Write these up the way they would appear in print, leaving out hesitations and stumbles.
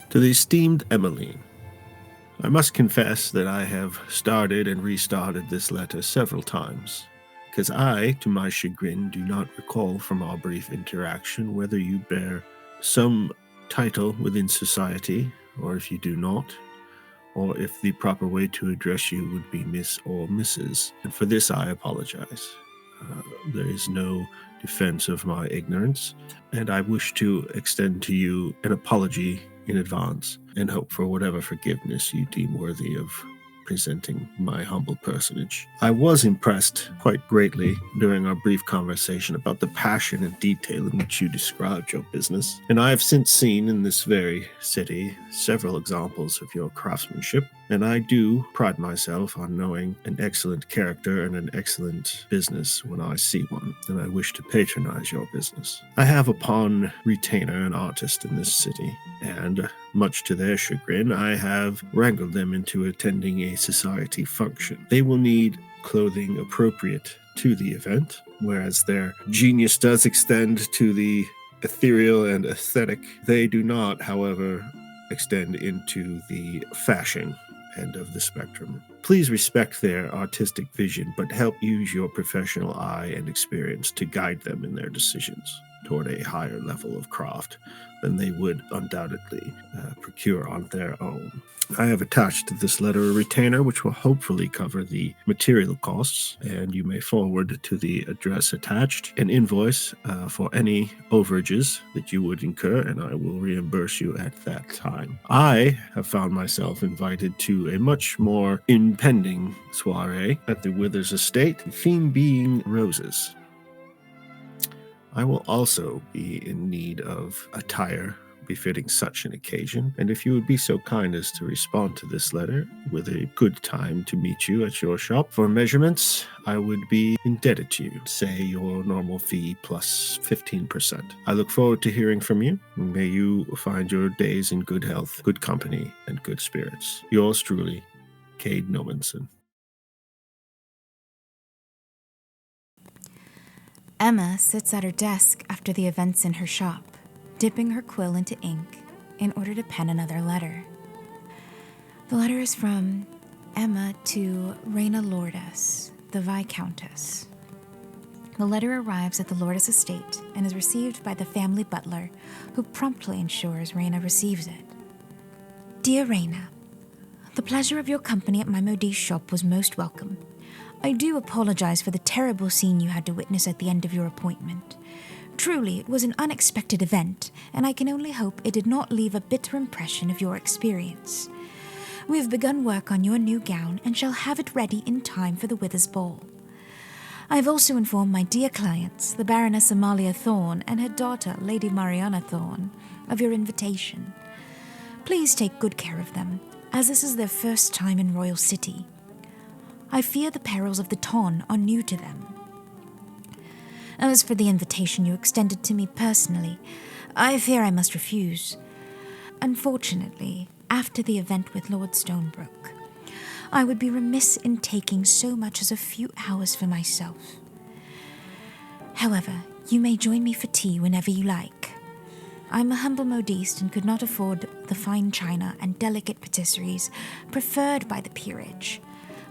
To the esteemed Emmeline, I must confess that I have started and restarted this letter several times, because I, to my chagrin, do not recall from our brief interaction whether you bear some title within society, or if you do not, or if the proper way to address you would be Miss or Mrs. And for this I apologize. There is no defense of my ignorance, and I wish to extend to you an apology in advance and hope for whatever forgiveness you deem worthy of presenting my humble personage. I was impressed quite greatly during our brief conversation about the passion and detail in which you described your business, and I have since seen in this very city several examples of your craftsmanship, and I do pride myself on knowing an excellent character and an excellent business when I see one, and I wish to patronize your business. I have upon retainer an artist in this city, and much to their chagrin, I have wrangled them into attending a society function. They will need clothing appropriate to the event, whereas their genius does extend to the ethereal and aesthetic. They do not, however, extend into the fashion end of the spectrum. Please respect their artistic vision, but help use your professional eye and experience to guide them in their decisions toward a higher level of craft than they would undoubtedly procure on their own. I have attached to this letter a retainer which will hopefully cover the material costs, and you may forward to the address attached an invoice for any overages that you would incur, and I will reimburse you at that time. I have found myself invited to a much more impending soirée at the Withers estate, the theme being roses. I will also be in need of attire befitting such an occasion, and if you would be so kind as to respond to this letter with a good time to meet you at your shop for measurements, I would be indebted to you, say your normal fee plus 15%. I look forward to hearing from you. May you find your days in good health, good company, and good spirits. Yours truly, Cade Nomanson. Emma sits at her desk after the events in her shop, dipping her quill into ink in order to pen another letter. The letter is from Emma to Reina Lourdes, the Viscountess. The letter arrives at the Lourdes estate and is received by the family butler, who promptly ensures Reina receives it. Dear Reina, the pleasure of your company at my modiste shop was most welcome. I do apologize for the terrible scene you had to witness at the end of your appointment. Truly, it was an unexpected event, and I can only hope it did not leave a bitter impression of your experience. We have begun work on your new gown and shall have it ready in time for the Withers Ball. I have also informed my dear clients, the Baroness Amalia Thorne and her daughter, Lady Mariana Thorne, of your invitation. Please take good care of them, as this is their first time in Royal City. I fear the perils of the ton are new to them. As for the invitation you extended to me personally, I fear I must refuse. Unfortunately, after the event with Lord Stonebrook, I would be remiss in taking so much as a few hours for myself. However, you may join me for tea whenever you like. I'm a humble modiste and could not afford the fine china and delicate patisseries preferred by the peerage.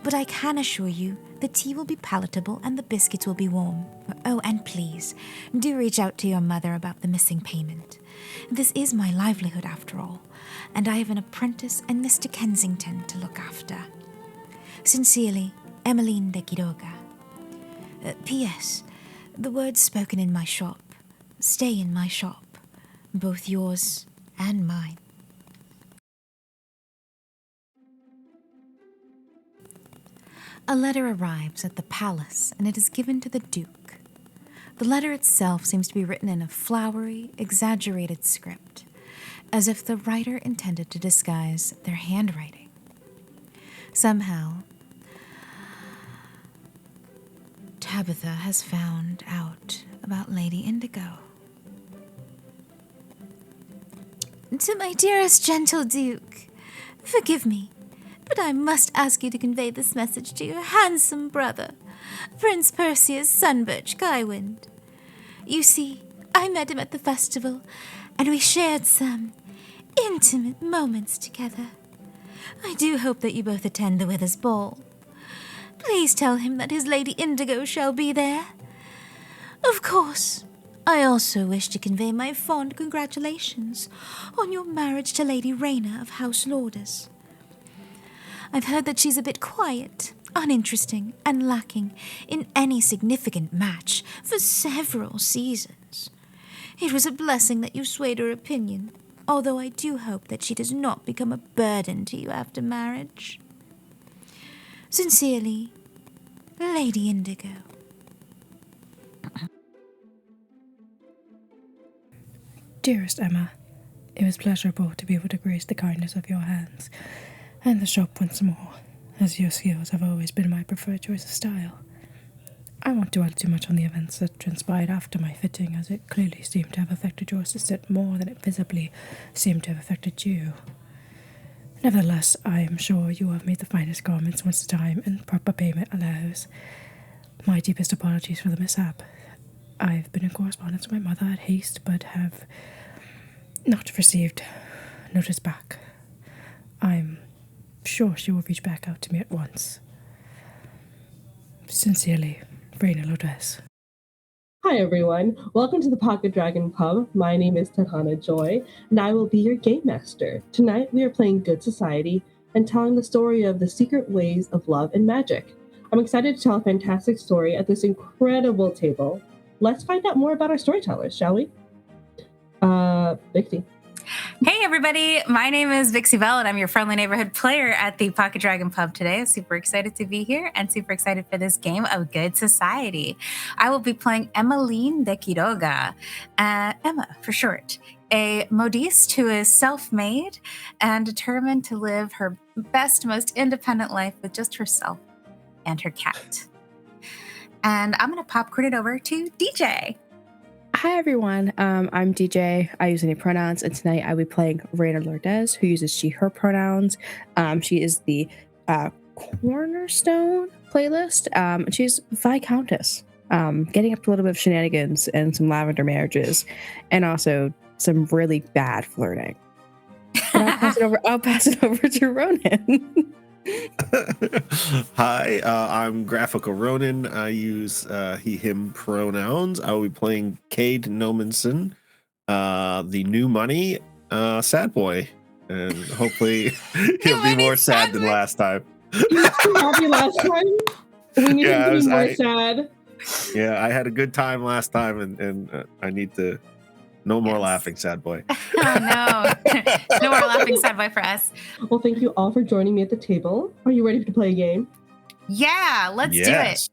But I can assure you the tea will be palatable and the biscuits will be warm. Oh, and please, do reach out to your mother about the missing payment. This is my livelihood after all, and I have an apprentice and Mr. Kensington to look after. Sincerely, Emmeline de Quiroga. P.S. The words spoken in my shop stay in my shop, both yours and mine. A letter arrives at the palace, and it is given to the Duke. The letter itself seems to be written in a flowery, exaggerated script, as if the writer intended to disguise their handwriting. Somehow, Tabitha has found out about Lady Indigo. To my dearest gentle Duke, forgive me, but I must ask you to convey this message to your handsome brother, Prince Perseus Sunbirch Guywind. You see, I met him at the festival, and we shared some intimate moments together. I do hope that you both attend the Withers Ball. Please tell him that his Lady Indigo shall be there. Of course, I also wish to convey my fond congratulations on your marriage to Lady Rayna of House Lourdes. I've heard that she's a bit quiet, uninteresting, and lacking in any significant match for several seasons. It was a blessing that you swayed her opinion, although I do hope that she does not become a burden to you after marriage. Sincerely, Lady Indigo. Dearest Emma, it was pleasurable to be able to grace the kindness of your hands and the shop once more, as your skills have always been my preferred choice of style. I won't dwell too much on the events that transpired after my fitting, as it clearly seemed to have affected your assistant more than it visibly seemed to have affected you. Nevertheless, I am sure you have made the finest garments once the time and proper payment allows. My deepest apologies for the mishap. I've been in correspondence with my mother at haste, but have not received notice back. I'm sure she will reach back out to me at once. Sincerely, Rayna Lourdes. Hi everyone, welcome to the Pocket Dragon Pub. My name is Tahana Joy, and I will be your game master. Tonight we are playing Good Society and telling the story of the secret ways of love and magic. I'm excited to tell a fantastic story at this incredible table. Let's find out more about our storytellers, shall we? Vixie. Hey everybody, my name is Vixie Bell and I'm your friendly neighborhood player at the Pocket Dragon Pub today. I'm super excited to be here and super excited for this game of Good Society. I will be playing Emmeline de Quiroga, Emma for short, a modiste who is self-made and determined to live her best, most independent life with just herself and her cat. And I'm going to popcorn it over to DJ. Hi everyone, I'm DJ. I use any pronouns, and tonight I'll be playing Rayna Lourdes, who uses she, her pronouns. She is the Cornerstone playlist, and she's Viscountess, getting up to a little bit of shenanigans and some lavender marriages, and also some really bad flirting. But I'll pass it over to Ronan. Hi, I'm Graphical Ronin. I use he, him pronouns. I will be playing Cade Nomanson, the new money sad boy. And hopefully he'll be more sad than last time. He was too happy last time. We need him to be more sad. Yeah, I had a good time last time, and I need to... No more laughing, sad boy. Oh, no. No more laughing, sad boy for us. Well, thank you all for joining me at the table. Are you ready to play a game? Yeah, let's do it.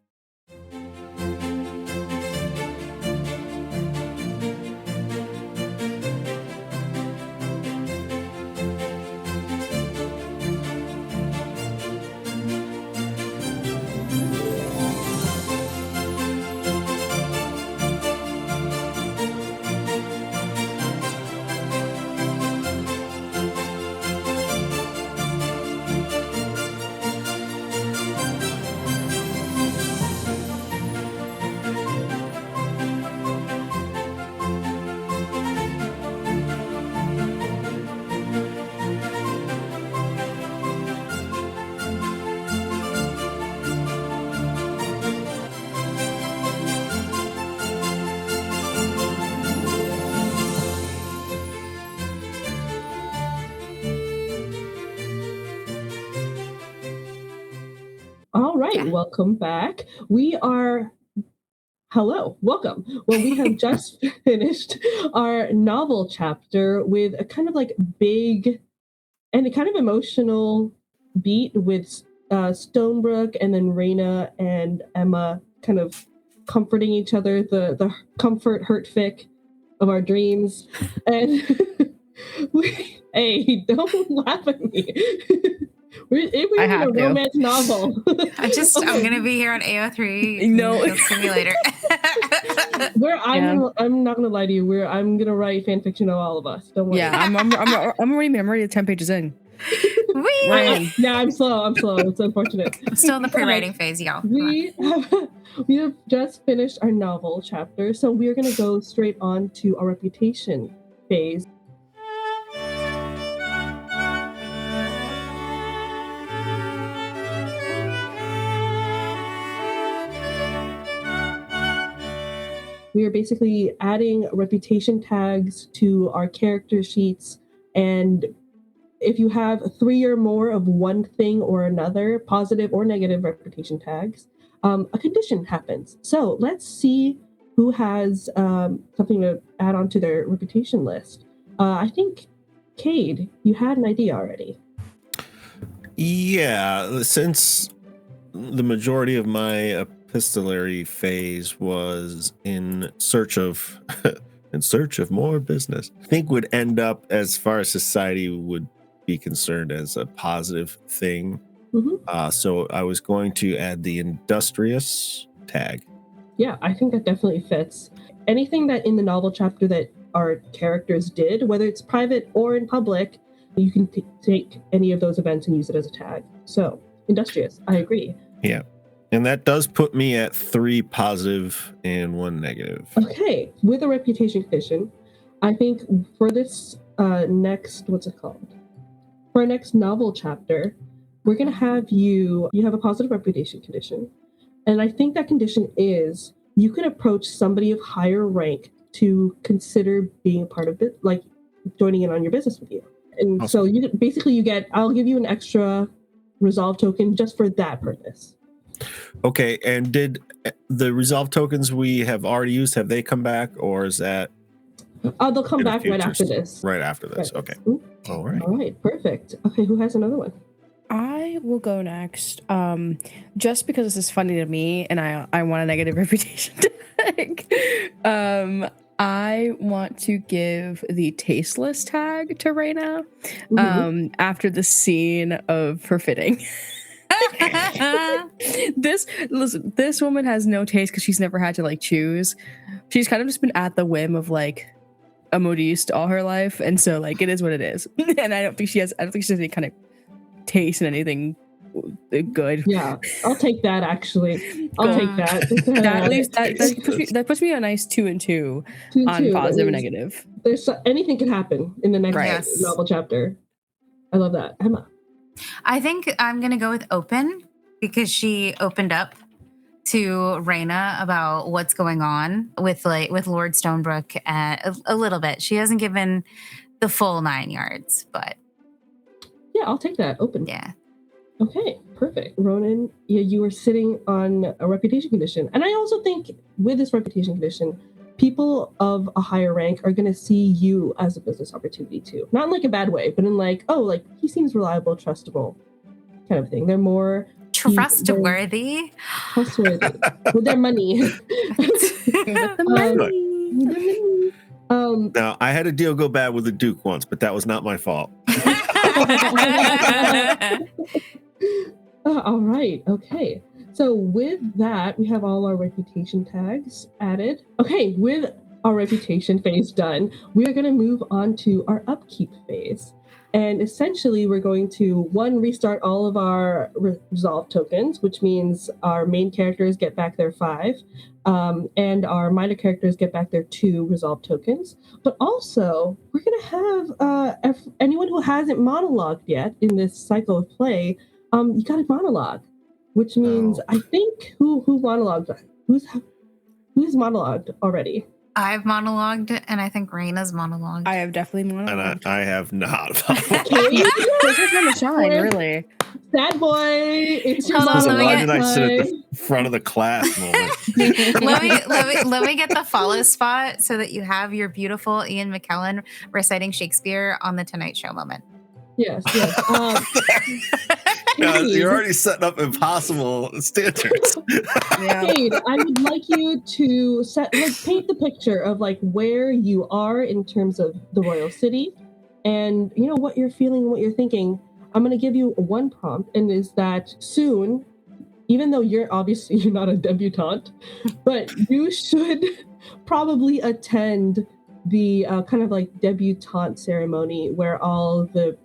All right, welcome back. Hello, welcome. Well, we have just finished our novel chapter with a kind of like big and a kind of emotional beat with Stonebrook and then Rayna and Emma kind of comforting each other, the comfort hurt fic of our dreams. And hey, don't laugh at me. We're in a romance novel. I'm gonna be here on AO3 Simulator. I'm not gonna lie to you. I'm gonna write fan fiction of all of us. Don't worry. Yeah, I'm already 10 pages in. I'm slow. It's unfortunate. I'm still in the pre-writing phase, y'all. We have just finished our novel chapter, so we're gonna go straight on to our reputation phase. We are basically adding reputation tags to our character sheets, and if you have 3 or more of one thing or another, positive or negative reputation tags, a condition happens. So let's see who has something to add on to their reputation list. I think, Cade, you had an idea already. Yeah, since the majority of my epistolary phase was in search of more business, I think would end up, as far as society would be concerned, as a positive thing. Mm-hmm. So I was going to add the industrious tag. Yeah, I think that definitely fits. Anything that in the novel chapter that our characters did, whether it's private or in public, you can take any of those events and use it as a tag. So, industrious, I agree. Yeah. And that does put me at 3 positive and 1 negative. Okay, with a reputation condition, I think for this next, what's it called? For our next novel chapter, we're going to have you have a positive reputation condition. And I think that condition is you can approach somebody of higher rank to consider being a part of it, like joining in on your business with you. And Awesome. so you get, I'll give you an extra resolve token just for that purpose. Okay, and did the resolve tokens we have already used, have they come back, or is that? They'll come back right after this. Right after this, Right. okay. Mm-hmm. All right. All right, perfect. Okay, who has another one? I will go next. Just because this is funny to me and I want a negative reputation tag. I want to give the tasteless tag to Raina after the scene of her fitting. This woman has no taste because she's never had to like choose. She's kind of just been at the whim of like a modiste all her life, and so like it is what it is. And I don't think she has any kind of taste in anything good. Yeah, I'll take that. Actually, I'll take that. That leaves that puts me a nice 2 and 2 on positive and negative. There's anything can happen in the next Right. novel chapter. I love that, Emma. I think I'm going to go with open because she opened up to Raina about what's going on with Lord Stonebrook a little bit. She hasn't given the full 9 yards, but yeah, I'll take that. Open. Yeah. Okay, perfect. Ronan, you were sitting on a reputation condition. And I also think with this reputation condition, people of a higher rank are going to see you as a business opportunity too. Not in like a bad way, but in like, oh, like he seems reliable, trustable kind of thing. They're more trustworthy. Trustworthy with their money. With the money. Now, I had a deal go bad with the Duke once, but that was not my fault. All right. Okay. So with that, we have all our reputation tags added. Okay. With our reputation phase done, we are going to move on to our upkeep phase. And essentially, we're going to, restart all of our resolve tokens, which means our main characters get back their 5, and our minor characters get back their 2 resolve tokens. But also, we're going to have anyone who hasn't monologued yet in this cycle of play, you got to monologue, which means I think who monologued? Who's monologued already? I've monologued, and I think Raina's monologued. I have definitely monologued. And I have not. This is gonna shine, really. Sad boy, it's your Hold on, Why did I sit at the front of the class moment? let me get the follow spot so that you have your beautiful Ian McKellen reciting Shakespeare on the Tonight Show moment. Yes. You're already setting up impossible standards. Yeah. Cade, I would like you to paint the picture of like where you are in terms of the royal city, and you know what you're feeling, what you're thinking. I'm going to give you one prompt, and is that soon, even though you're not a debutante, but you should probably attend the kind of like debutante ceremony where all the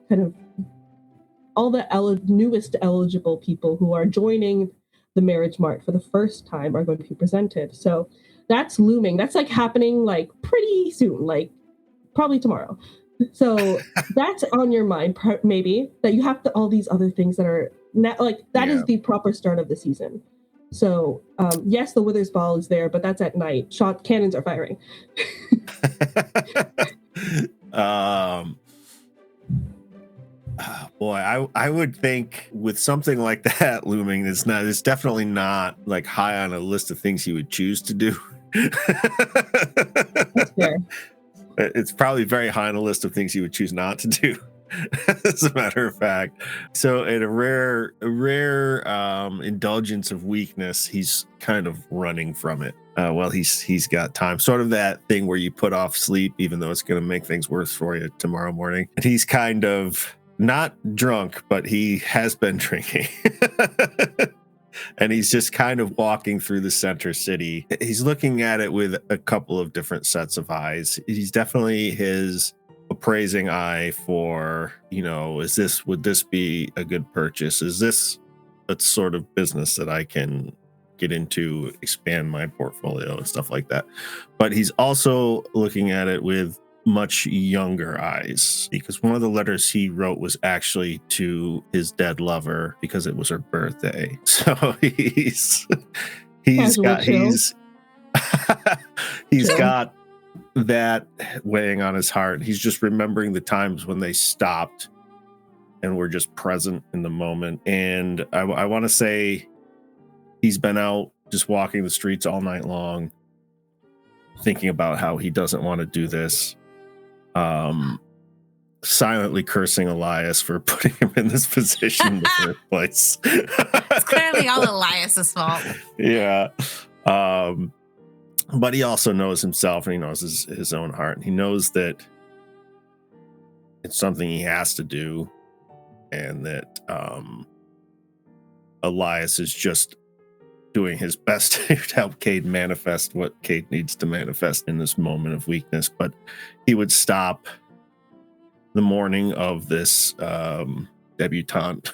newest eligible people who are joining the marriage mart for the first time are going to be presented. So that's looming. That's like happening like pretty soon, like probably tomorrow. So that's on your mind, maybe, that you have all these other things that are not, like that is the proper start of the season. So yes, the Withers Ball is there, but that's at night. Cannons are firing. Boy, I would think with something like that looming, it's definitely not like high on a list of things he would choose to do. That's fair. It's probably very high on a list of things he would choose not to do. As a matter of fact, so in a rare indulgence of weakness, he's kind of running from it. Well, he's got time, sort of that thing where you put off sleep, even though it's going to make things worse for you tomorrow morning. And he's kind of not drunk, but he has been drinking. And he's just kind of walking through the center city. He's looking at it with a couple of different sets of eyes. He's definitely his appraising eye for, would this be a good purchase? Is this a sort of business that I can get into, expand my portfolio and stuff like that? But he's also looking at it with much younger eyes, because one of the letters he wrote was actually to his dead lover because it was her birthday. So he's got that weighing on his heart. He's just remembering the times when they stopped and were just present in the moment. And I want to say he's been out just walking the streets all night long, thinking about how he doesn't want to do this, silently cursing Elias for putting him in this position in the first place. It's clearly all Elias's fault. Yeah. But he also knows himself, and he knows his own heart. And he knows that it's something he has to do, and that Elias is just doing his best to help Cade manifest what Cade needs to manifest in this moment of weakness. But he would stop the morning of this debutante.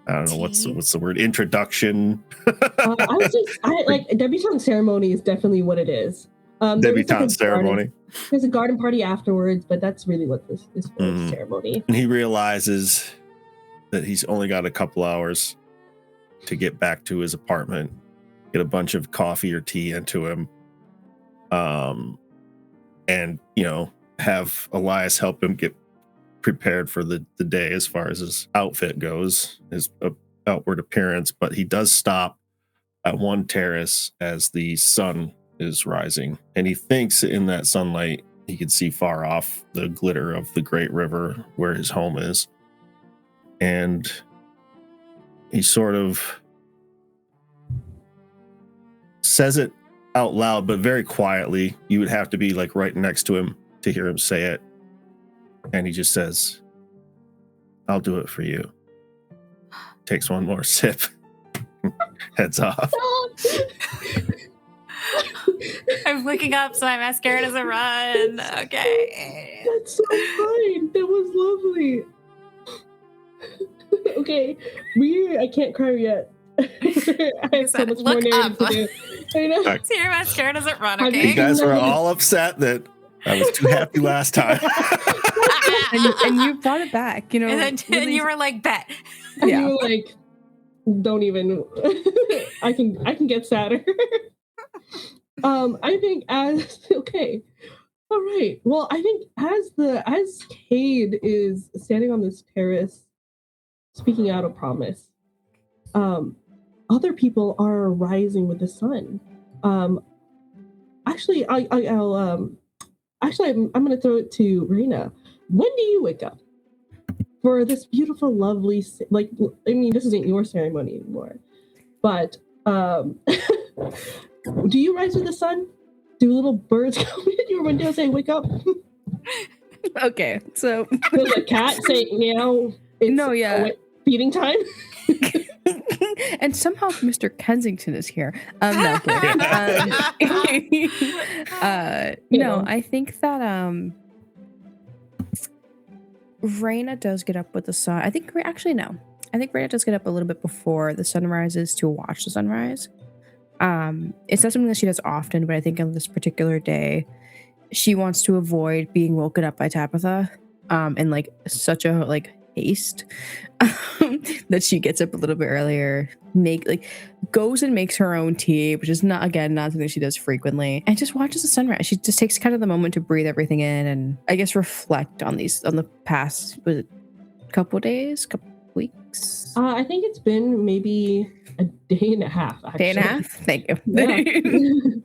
I don't know what's the word, introduction. Debutante ceremony is definitely what it is. Debutante ceremony. There's a garden party afterwards, but that's really what this is for, ceremony. And he realizes that he's only got a couple hours to get back to his apartment, get a bunch of coffee or tea into him, and have Elias help him get prepared for the day as far as his outfit goes, his outward appearance. But he does stop at one terrace as the sun is rising, and he thinks in that sunlight he can see far off the glitter of the great river where his home is. And he sort of says it out loud, but very quietly. You would have to be like right next to him to hear him say it. And he just says, "I'll do it for you." Takes one more sip. Heads off. I'm looking up so my mascara doesn't run. Okay. That's so fine. That was lovely. Okay. I can't cry yet. I have so much more narrative to do. I know. So your mascara doesn't run, okay? You guys were all upset that I was too happy last time. and you brought it back, And then really, you were like, bet. Yeah. You were like, don't even. I can get sadder. I think okay. All right. Well, I think as Cade is standing on this terrace, speaking out a promise, other people are rising with the sun. Actually, I'm going to throw it to Reina. When do you wake up for this beautiful, lovely, this isn't your ceremony anymore, but do you rise with the sun? Do little birds come in your window and say, "Wake up"? Okay, so does a cat say, "Meow"? Feeding time. And somehow Mr. Kensington is here. No, no, I think that Raina does get up with the sun. I think Raina does get up a little bit before the sun rises to watch the sunrise. It's not something that she does often, but I think on this particular day, she wants to avoid being woken up by Tabitha, in such a haste that she gets up a little bit earlier, goes and makes her own tea, which is not something she does frequently, and just watches the sunrise. She just takes kind of the moment to breathe everything in and I guess reflect on the past, was it couple weeks? I think it's been maybe a day and a half, actually. Day and a half? Thank you. Yeah.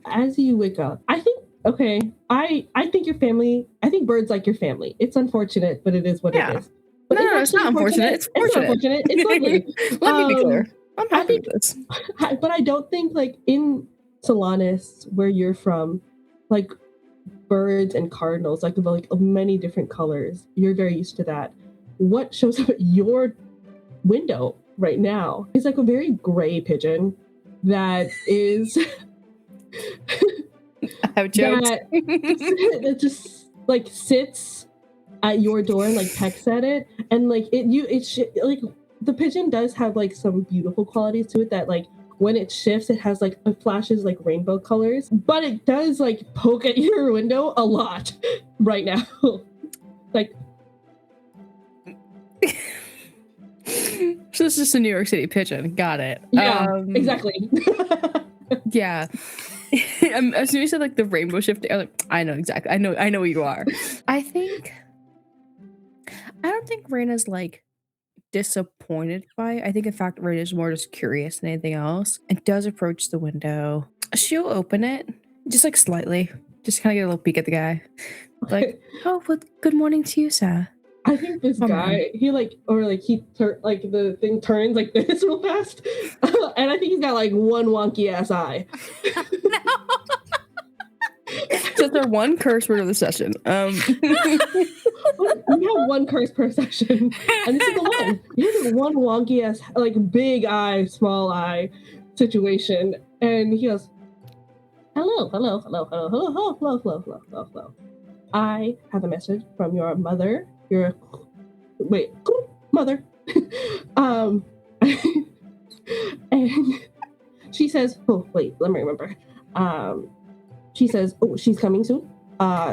As you wake up, I think your family, I think birds like your family. It's unfortunate, but it is what it is. But no, it's not unfortunate. It's fortunate. It's lovely. Let me be clear. I'm happy with this. But I don't think, like, in Solanas, where you're from, like, birds and cardinals, like many different colors, you're very used to that. What shows up at your window right now is like a very gray pigeon that is I've joked. that just like sits at your door and like pecks at it, and like like the pigeon does have like some beautiful qualities to it that like when it shifts it has like it flashes like rainbow colors, but it does like poke at your window a lot right now. Like so it's just a New York City pigeon. Got it. Yeah, exactly. Yeah. As soon as you said like the rainbow shifting, I know exactly. I know who you are. I don't think Raina's like disappointed by it. I think in fact Raina's more just curious than anything else and does approach the window. She'll open it just like slightly, just kind of get a little peek at the guy. Like, oh, well, good morning to you, sir. I think this guy, the thing turns like this real fast, and I think he's got like one wonky ass eye. So there's one curse word of the session. We have one curse per session, and this is the one. He has one wonky ass, like big eye, small eye situation, and he goes, "Hello. I have a message from your mother. Mother." And she says, "Oh wait, let me remember." She says, "Oh, she's coming soon.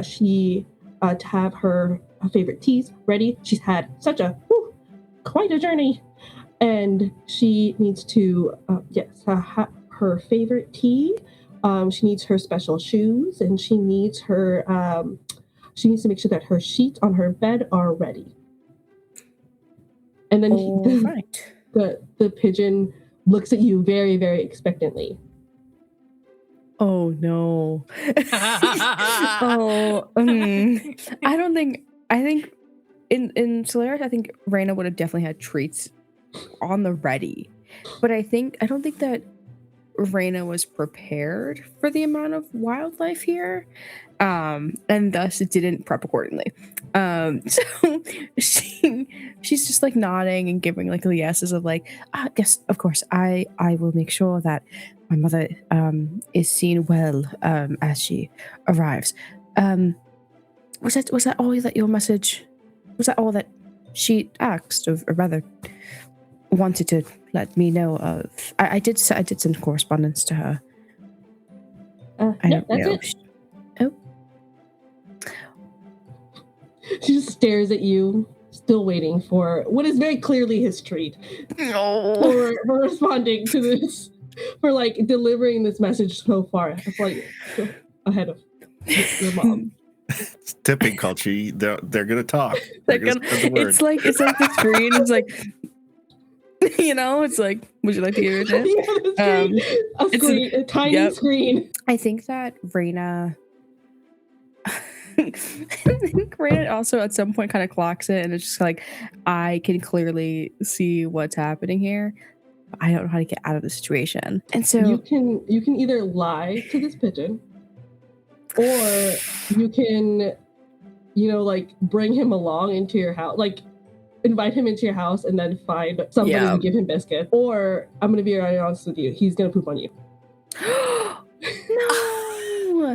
She to have her favorite teas ready. She's had such a quite a journey, and she needs to her favorite tea. She needs her special shoes, and she needs her she needs to make sure that her sheets on her bed are ready." And then the pigeon looks at you very, very expectantly. Oh no. I think in Solaris, I think Raina would have definitely had treats on the ready. But I don't think that Raina was prepared for the amount of wildlife here. And thus it didn't prep accordingly. So she's just like nodding and giving like the yeses of like, yes, of course, I will make sure that my mother is seen well as she arrives. Was that all that your message? Was that all that she asked, or rather wanted to let me know of? I did send correspondence to her. That's it. She just stares at you, still waiting for what is very clearly his treat. For responding to this, for like delivering this message so far, like ahead of your mom. It's tipping culture. They're gonna talk. It's like the screen. It's like, you know, it's like, would you like to hear it? A tiny screen. I think that Raina. I think Raina also at some point kind of clocks it, and it's just like, I can clearly see what's happening here. But I don't know how to get out of the situation, and so you can either lie to this pigeon, or you can, like bring him along into your house, like invite him into your house, and then find somebody to give him biscuit. Or I'm gonna be very honest with you, he's gonna poop on you. No.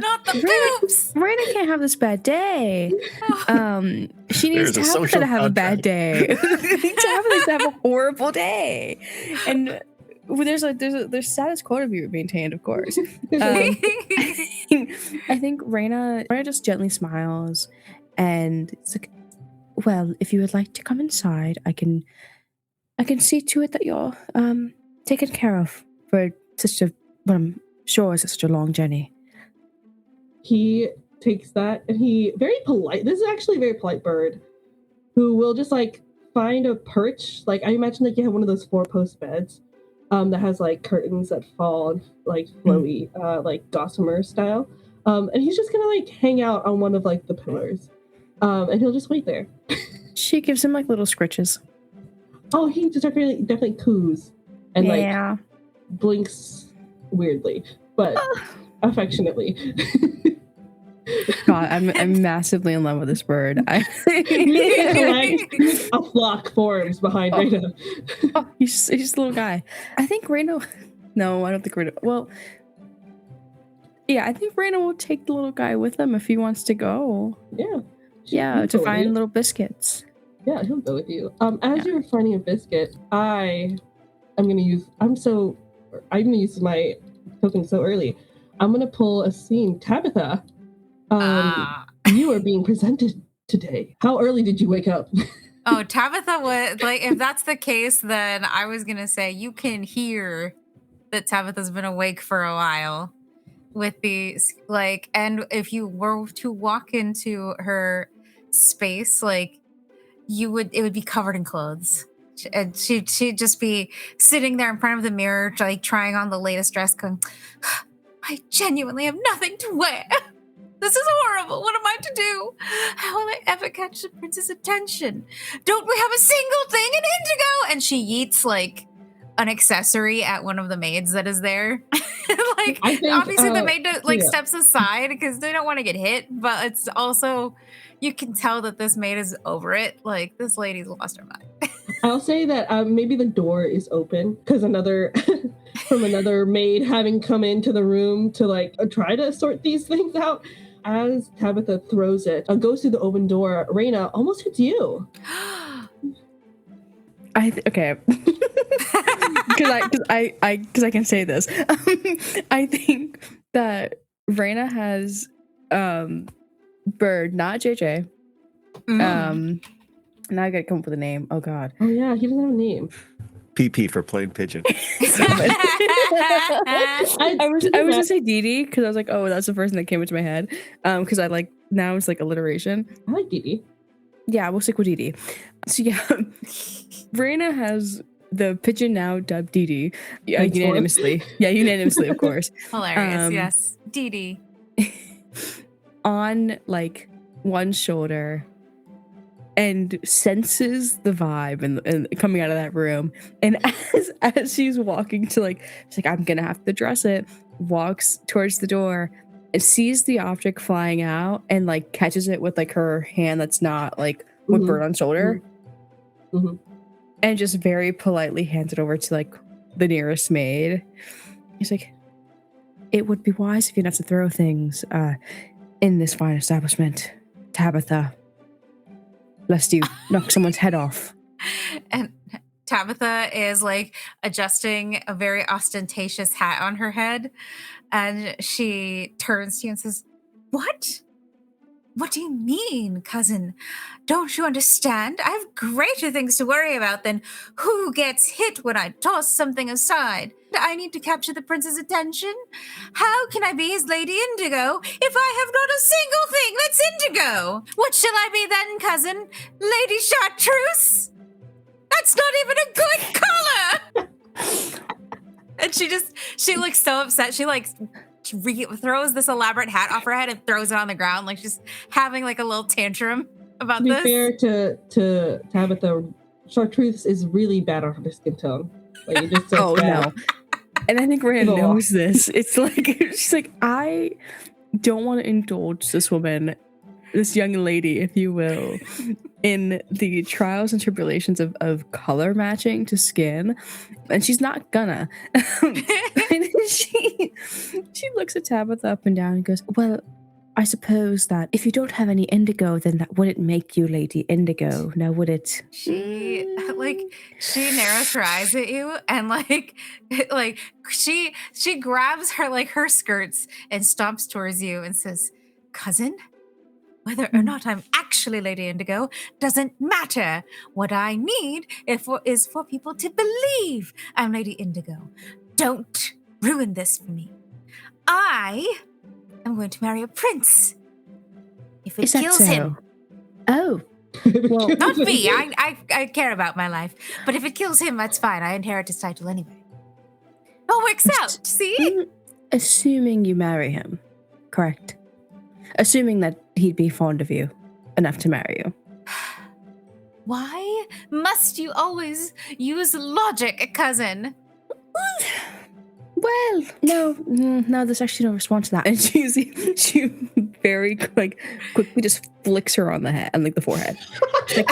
Not the poops. Raina can't have this bad day. She needs to have a bad day. to have a horrible day. And there's status quo to be maintained, of course. I think Raina just gently smiles, and it's like, Well, if you would like to come inside, I can see to it that you're taken care of for such a what I'm sure is such a long journey. He takes that and he very polite. This is actually a very polite bird who will just like find a perch. Like I imagine like you have one of those 4-post beds that has like curtains that fall and like flowy, like gossamer style. And he's just gonna like hang out on one of like the pillars. And he'll just wait there. She gives him like little scritches. Oh, he just definitely coos and like blinks weirdly, but affectionately. God, I'm massively in love with this bird. A flock forms behind Reno. Oh, he's a little guy. I think Reno. No, I don't think Reno. Well, yeah, I think Reno will take the little guy with him if he wants to go. Yeah. Yeah, to find little biscuits. Yeah, he'll go with you. As you're finding a biscuit, I'm gonna use my token so early. I'm gonna pull a scene. Tabitha, you are being presented today. How early did you wake up? Oh, Tabitha was like, if that's the case, then I was gonna say you can hear that Tabitha's been awake for a while with these like, and if you were to walk into her space, like it would be covered in clothes. And she'd just be sitting there in front of the mirror, like trying on the latest dress, going, I genuinely have nothing to wear. This is horrible. What am I to do? How will I ever catch the prince's attention? Don't we have a single thing in indigo? And she yeets like an accessory at one of the maids that is there. Like obviously the maid steps aside because they don't want to get hit, but it's also you can tell that this maid is over it. Like this lady's lost her mind. I'll say that maybe the door is open because another maid having come into the room to like try to sort these things out. As Tabitha throws it, goes through the open door, Raina almost hits you. Okay. Because I can say this. I think that Raina has Bird, not JJ. Now I gotta come up with a name. Oh God. Oh yeah, he doesn't have a name. PP for plain pigeon. I was gonna say Dee Dee because I was like, oh, that's the first thing that came into my head. Because I like now it's like alliteration. I like Dee Dee. Yeah, we'll stick with Dee Dee. So yeah, Raina has the pigeon now dubbed Dee Dee unanimously. Yeah, unanimously, of course. Hilarious. Yes, Dee Dee. On like one shoulder. And senses the vibe and coming out of that room. And as she's walking to like, she's like, I'm gonna have to dress it, walks towards the door and sees the object flying out and like catches it with like her hand that's not like with Bird on shoulder. Mm-hmm. And just very politely hands it over to like the nearest maid. He's like, it would be wise if you didn't have to throw things in this fine establishment, Tabitha. Lest you knock someone's head off. And Tabitha is like adjusting a very ostentatious hat on her head. And she turns to you and says, What? What do you mean, cousin? Don't you understand? I have greater things to worry about than who gets hit when I toss something aside. I need to capture the prince's attention. How can I be his Lady Indigo if I have not a single thing that's indigo? What shall I be then, cousin? Lady Chartreuse? That's not even a good color! And she looks so upset. She like throws this elaborate hat off her head and throws it on the ground, like she's having like a little tantrum about this. To be fair to Tabitha, Chartreuse is really bad on her skin tone. Like it just so bad. No. And I think Rand knows this. It's like she's like, I don't want to indulge this woman, this young lady, if you will, in the trials and tribulations of color matching to skin, and she's not gonna. And she looks at Tabitha up and down and goes, well, I suppose that if you don't have any indigo, then that wouldn't make you Lady Indigo, now would it? She narrows her eyes at you and she grabs her like her skirts and stomps towards you and says, cousin, Whether or not I'm actually Lady Indigo doesn't matter. What I need is for people to believe I'm Lady Indigo. Don't ruin this for me. I am going to marry a prince. If it Is that kills so? him, Oh, well, not me. I care about my life. But if it kills him, that's fine. I inherit his title anyway. All works out. See? Assuming you marry him, correct? Assuming that he'd be fond of you enough to marry you. Why must you always use logic, cousin? Well, no, there's actually no response to that. And she very quickly just flicks her on the head and the forehead. She's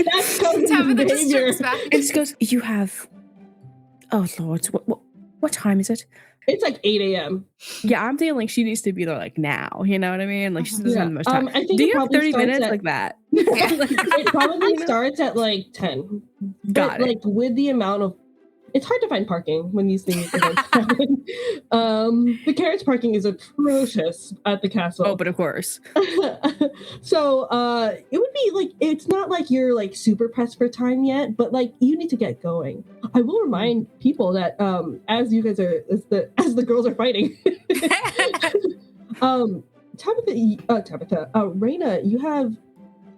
That's cousin behavior. and just goes, "You have, oh Lord, what time is it?" It's like 8 a.m. Yeah, I'm feeling she needs to be there now. You know what I mean? She doesn't spend much time. I think Do it you have probably 30 starts minutes at- like that? It probably starts at 10. Got it. With the amount of, it's hard to find parking when these things happen. The carriage parking is atrocious at the castle. Oh, but of course. So it would be it's not like you're super pressed for time yet, but you need to get going. I will remind people that as you guys are as the girls are fighting, Tabitha, Raina, you have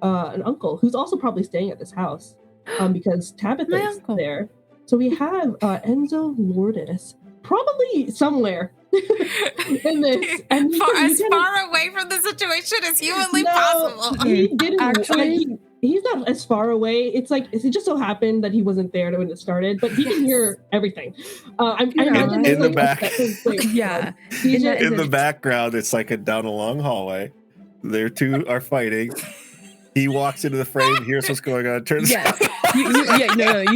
an uncle who's also probably staying at this house because Tabitha is there. So we have Enzo Lourdes, probably somewhere in this. And far away from the situation as humanly possible. He didn't actually. He's not as far away. It's it just so happened that he wasn't there when it started, but he can hear everything. I imagine in the back. Yeah. In the background, it's down a long hallway. Their two are fighting. He walks into the frame, hears what's going on, turns Yeah. You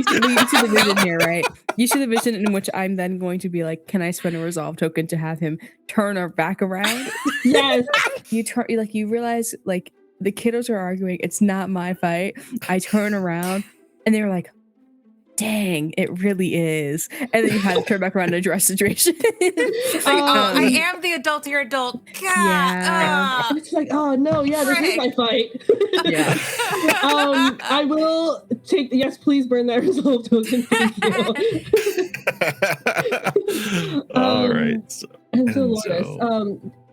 see the vision here, right? You see the vision in which I'm then going to be can I spend a resolve token to have him turn our back around? Yes. You realize the kiddos are arguing, it's not my fight. I turn around and they're like, dang, it really is. And then you had to turn back around and address the situation. I am the adult, you're adult. Yeah. It's oh no, yeah, this is my fight. Yeah. I will take yes, please burn that resolve token. Thank you. All right. Enzo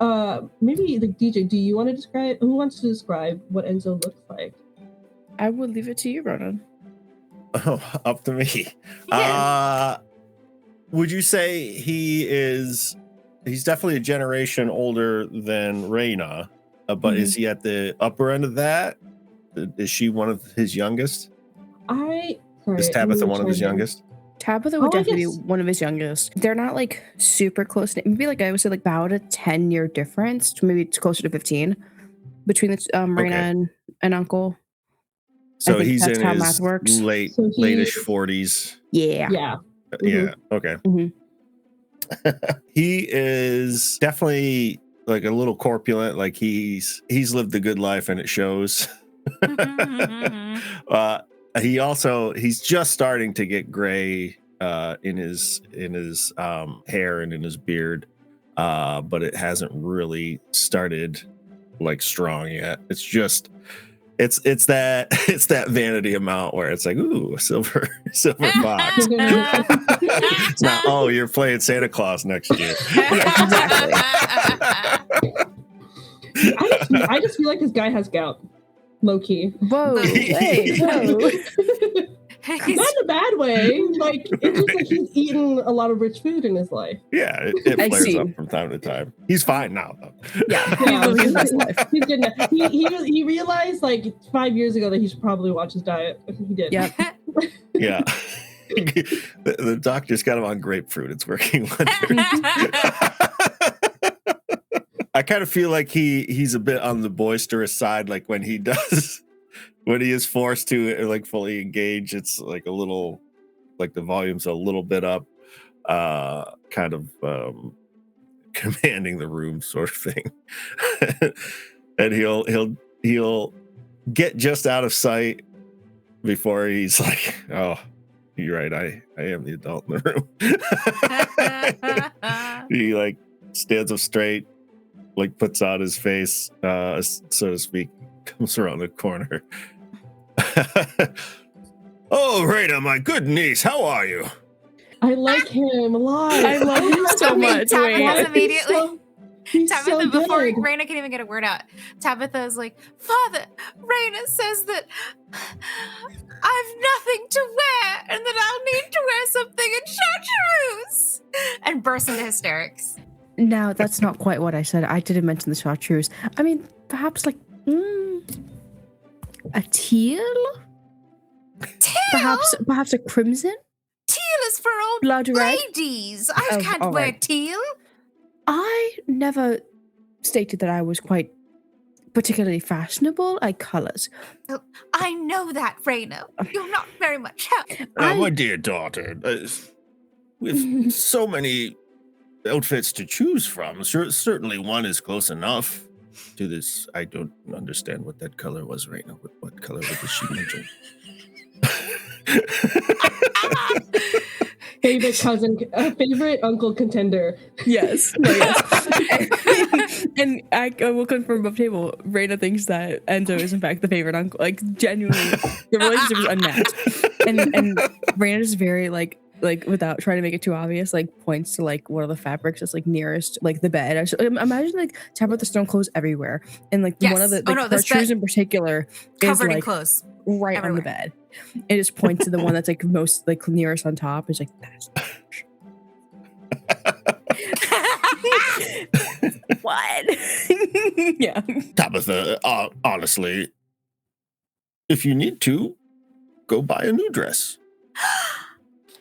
Lourdes. Maybe the DJ, do you want to describe who wants to describe what Enzo looks like? I will leave it to you, Ronan. Oh, up to me. Yeah. Would you say he's definitely a generation older than Reina, but is he at the upper end of that? Is she one of his youngest? Is Tabitha one of his youngest? Tabitha would definitely be one of his youngest. They're not super close. Maybe I would say about a 10-year difference. Maybe it's closer to 15 between the Reina and Uncle. So he's in how his math works. late-ish 40s. Yeah. Yeah. Yeah. Okay. Mm-hmm. He is definitely a little corpulent. He's lived a good life and it shows. He's just starting to get gray in his hair and in his beard, but it hasn't really started strong yet. It's just it's that vanity amount where it's ooh, silver fox. It's not, oh, you're playing Santa Claus next year. Yeah, exactly. I just feel like this guy has gout. Low key. Whoa. Hey, whoa. Not in a bad way. It's just he's eaten a lot of rich food in his life. Yeah, it flares up from time to time. He's fine now, though. Yeah, he's living his best life. He's good now. He realized 5 years ago that he should probably watch his diet. He did. Yep. Yeah. The doctor's got him on grapefruit. It's working wonders. I kind of feel like he's a bit on the boisterous side, when he is forced to fully engage, it's a little the volume's a little bit up, kind of commanding the room sort of thing. And he'll get just out of sight before he's oh, you're right, I am the adult in the room. He stands up straight, like puts on his face, so to speak, comes around the corner. Oh, Rita, my good niece, how are you? I like him a lot. I love him so much. Tabitha's immediately. He's Tabitha, so before good. Raina can even get a word out, Tabitha is like, Father, Raina says that I've nothing to wear and that I'll need to wear something in chartreuse. And bursts into hysterics. Now, that's not quite what I said. I didn't mention the chartreuse. I mean, perhaps like a teal? Teal? Perhaps a crimson? Teal is for old Blood red? ladies. I Oh, can't all wear right. teal. I never stated that I was quite particularly fashionable at colors. I know that, Raina. You're not very much help. My dear daughter, with so many outfits to choose from, certainly one is close enough to this. I don't understand what that color was, Raina. What color was she mention? Favorite cousin, favorite uncle contender. Yes. No, yes. and I will confirm above table, Raina thinks that Enzo is in fact the favorite uncle. Like genuinely, the relationship is unmatched. And Raina is very like without trying to make it too obvious, like points to like one of the fabrics that's like nearest like the bed. Actually, imagine like Tabitha Stone clothes everywhere, and like one of the chartreuse in particular is covered in like clothes right everywhere on the bed. It just points to the one that's like most like nearest on top. It's like that's what? Yeah. Tabitha, honestly, if you need to, go buy a new dress.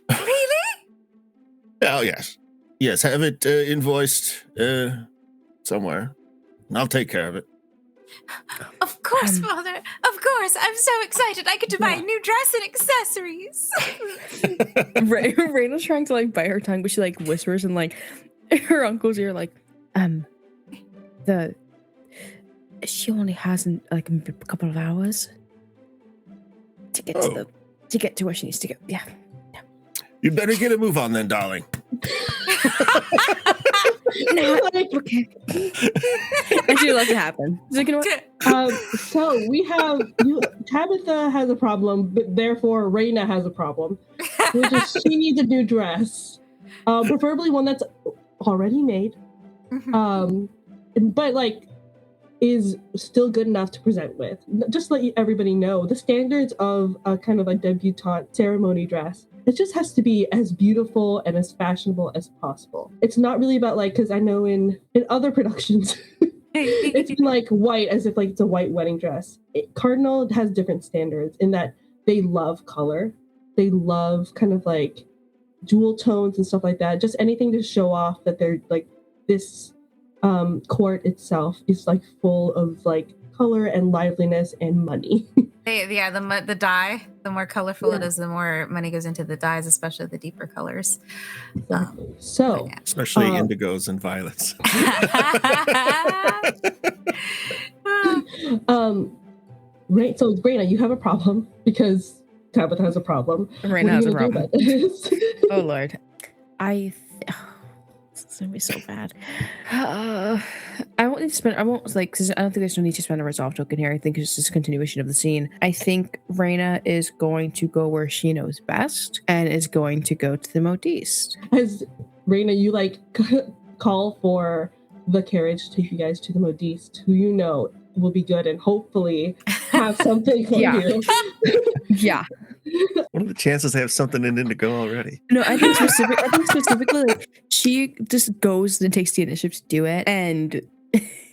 Really? Oh, yes. Yes, have it invoiced somewhere. And I'll take care of it. Of course, Father. Of course. I'm so excited. I get to buy a new dress and accessories. Raina's trying to like bite her tongue, but she like whispers in like her uncle's ear, like, she only has like a couple of hours to get to where she needs to go. Yeah. You better get a move on then, darling. Okay. And she lets it happen. She's like, you know what? So we have Tabitha has a problem, but therefore Raina has a problem, which is she needs a new dress, preferably one that's already made, but like is still good enough to present with. Just to let everybody know, the standards of a kind of a debutante ceremony dress, it just has to be as beautiful and as fashionable as possible. It's not really about like, because I know in other productions, it's been like white as if like it's a white wedding dress. Cardinal has different standards in that they love color. They love kind of like jewel tones and stuff like that. Just anything to show off that they're like this court itself is like full of like color and liveliness and money. The dye, the more colorful it is, the more money goes into the dyes, especially the deeper colors. Exactly. Especially indigos and violets. Right. So Raina, you have a problem because Tabitha has a problem. Raina has a problem. Oh Lord, this is gonna be so bad. I won't need to spend. I won't like because I don't think there's no need to spend a resolve token here. I think it's just a continuation of the scene. I think Raina is going to go where she knows best and is going to go to the modiste. As Raina, you like call for the carriage to take you guys to the modiste, who you know will be good and hopefully have something for you. Yeah. What are the chances they have something in indigo already? No, I think specifically, like, she just goes and takes the initiative to do it, and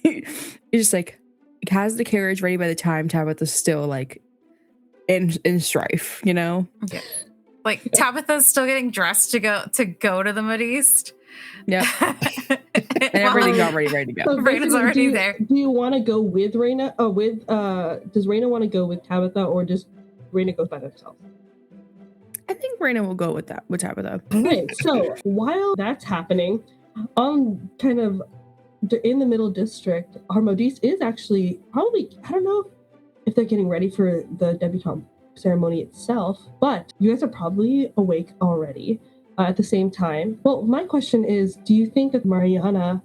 it's just like has the carriage ready by the time Tabitha's still like in strife, you know? Okay. Like Tabitha's still getting dressed to go to the modiste. Yeah. And everything's already ready to go. So Raina's already there. Do you want to go with Raina? Oh, does Raina want to go with Tabitha, or just Raina goes by themselves? I think Raina will go with Tabitha. All right. So while that's happening, kind of in the middle district, our modiste is actually probably, I don't know if they're getting ready for the debutante ceremony itself, but you guys are probably awake already at the same time. Well, my question is, do you think that Mariana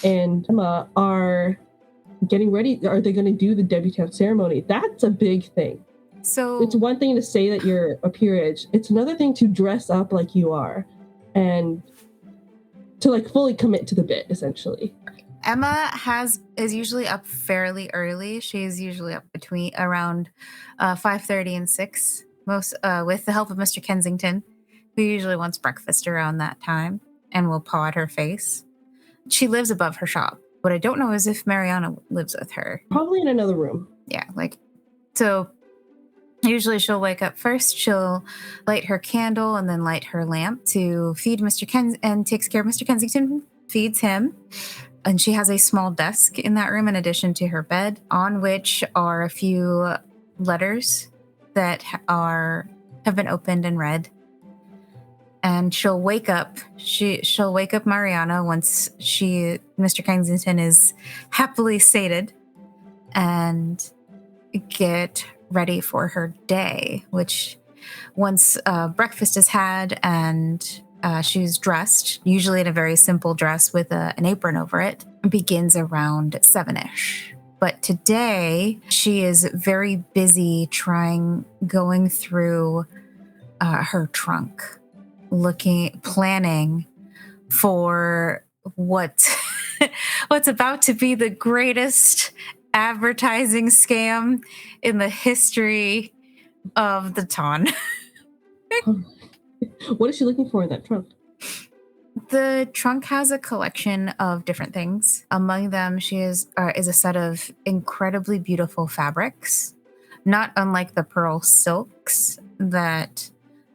and Emma are getting ready. Are they going to do the debutante ceremony? That's a big thing. So It's one thing to say that you're a peerage. It's another thing to dress up like you are and to like fully commit to the bit, essentially. Emma is usually up fairly early. She's usually up between around 5:30 and 6, most with the help of Mr. Kensington, who usually wants breakfast around that time and will paw at her face. She lives above her shop. What I don't know is if Mariana lives with her. Probably in another room. Yeah, so usually she'll wake up first, she'll light her candle and then light her lamp to feed Mr. and takes care of Mr. Kensington, feeds him. And she has a small desk in that room in addition to her bed, on which are a few letters that have been opened and read. And she'll wake up. She'll wake up Mariana once Mr. Kensington is happily sated, and get ready for her day. Which, once breakfast is had and she's dressed, usually in a very simple dress with an apron over it, begins around 7-ish. But today she is very busy going through her trunk, planning for what's about to be the greatest advertising scam in the history of the ton. What is she looking for in that trunk? The trunk has a collection of different things. Among them, is a set of incredibly beautiful fabrics, not unlike the pearl silks that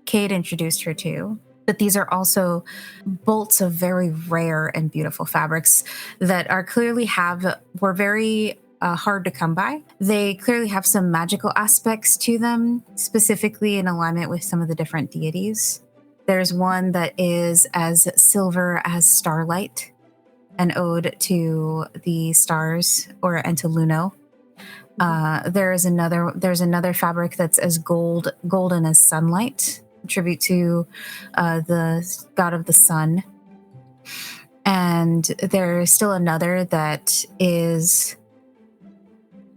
Kate introduced her to. But these are also bolts of very rare and beautiful fabrics that were very hard to come by. They clearly have some magical aspects to them, specifically in alignment with some of the different deities. There's one that is as silver as starlight, an ode to the stars and to Luno. There's another fabric that's as golden as sunlight, a tribute to the god of the sun. And there's still another that is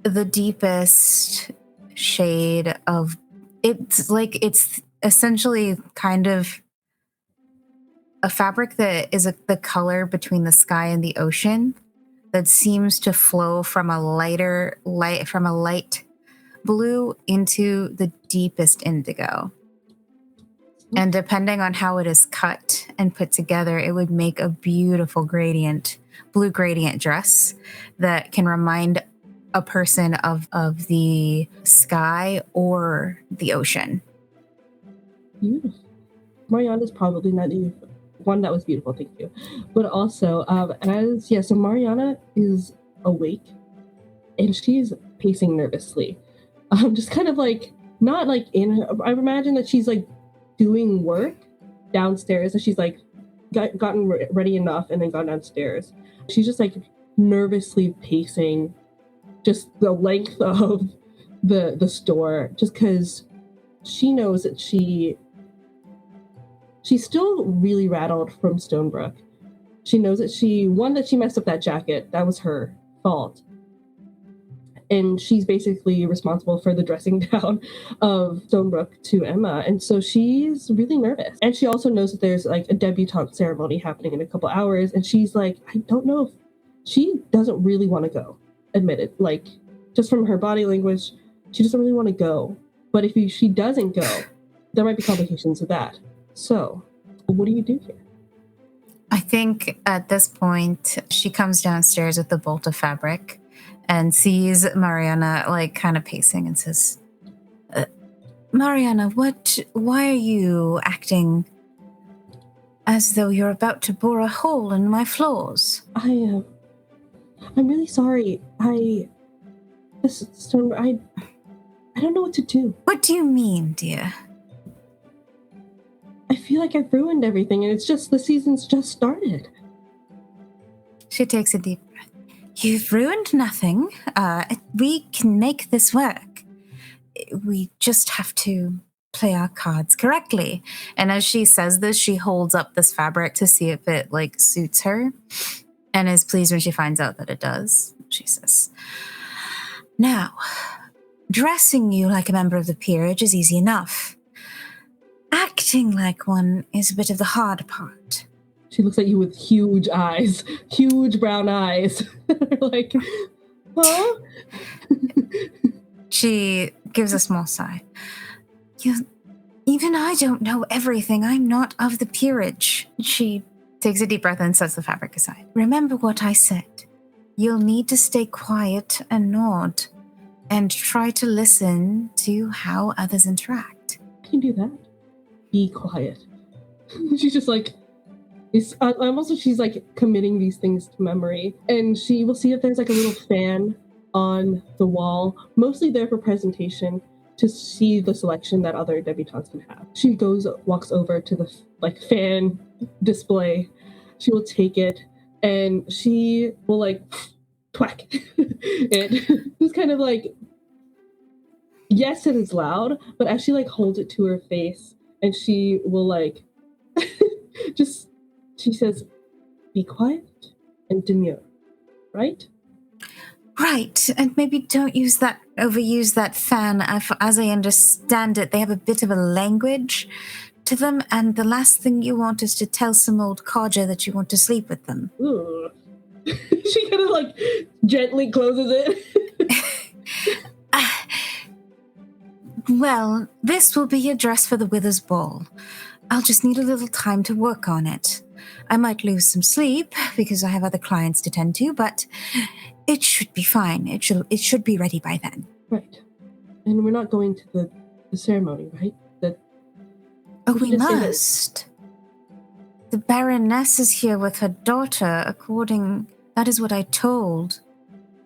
the deepest shade of it's essentially kind of a fabric that is the color between the sky and the ocean, that seems to flow from a light blue into the deepest indigo. And depending on how it is cut and put together, it would make a beautiful blue gradient dress that can remind a person of the sky or the ocean. Beautiful. Mariana's probably not the one that was beautiful, thank you. But also, so Mariana is awake and she's pacing nervously. Just kind of like, not like I imagine that she's like doing work downstairs, and she's like gotten ready enough and then gone downstairs. She's just like nervously pacing just the length of the store, just because she knows that she's still really rattled from Stonebrook. She knows that she messed up that jacket. That was her fault. And she's basically responsible for the dressing down of Stonebrook to Emma. And so she's really nervous. And she also knows that there's like a debutante ceremony happening in a couple hours. And she's like, I don't know if she doesn't really want to go. Admitted, like, just from her body language, she doesn't really want to go. But if she doesn't go, there might be complications with that. So, what do you do here? I think at this point, she comes downstairs with the bolt of fabric and sees Mariana like kind of pacing and says, Mariana, why are you acting as though you're about to bore a hole in my floors? I'm really sorry. I don't know what to do. What do you mean, dear? I feel like I've ruined everything, and it's just the season's just started. She takes a deep breath. You've ruined nothing. We can make this work. We just have to play our cards correctly. And as she says this, she holds up this fabric to see if it like suits her. and is pleased when she finds out that it does. She says, "Now, dressing you like a member of the peerage is easy enough. Acting like one is a bit of the hard part." She looks at you with huge eyes, huge brown eyes. Like, huh? She gives a small sigh. Even I don't know everything. I'm not of the peerage. She takes a deep breath and sets the fabric aside. "Remember what I said. You'll need to stay quiet and nod, and try to listen to how others interact." I can do that. Be quiet. She's just like, she's like committing these things to memory. And she will see if there's like a little fan on the wall, mostly there for presentation, to see the selection that other debutantes can have. She walks over to the like fan display. She will take it and she will like twack it. Just kind of like, yes, it is loud, but as she like holds it to her face and she will like she says, "Be quiet and demure," right? Right, and maybe don't overuse that fan. As I understand it, they have a bit of a language to them, and the last thing you want is to tell some old codger that you want to sleep with them. Ooh. She kind of like gently closes it. Well, this will be a dress for the Withers Ball. I'll just need a little time to work on it. I might lose some sleep because I have other clients to tend to, but it should be fine. It should be ready by then. Right. And we're not going to the ceremony, right? We must. The Baroness is here with her daughter, that is what I told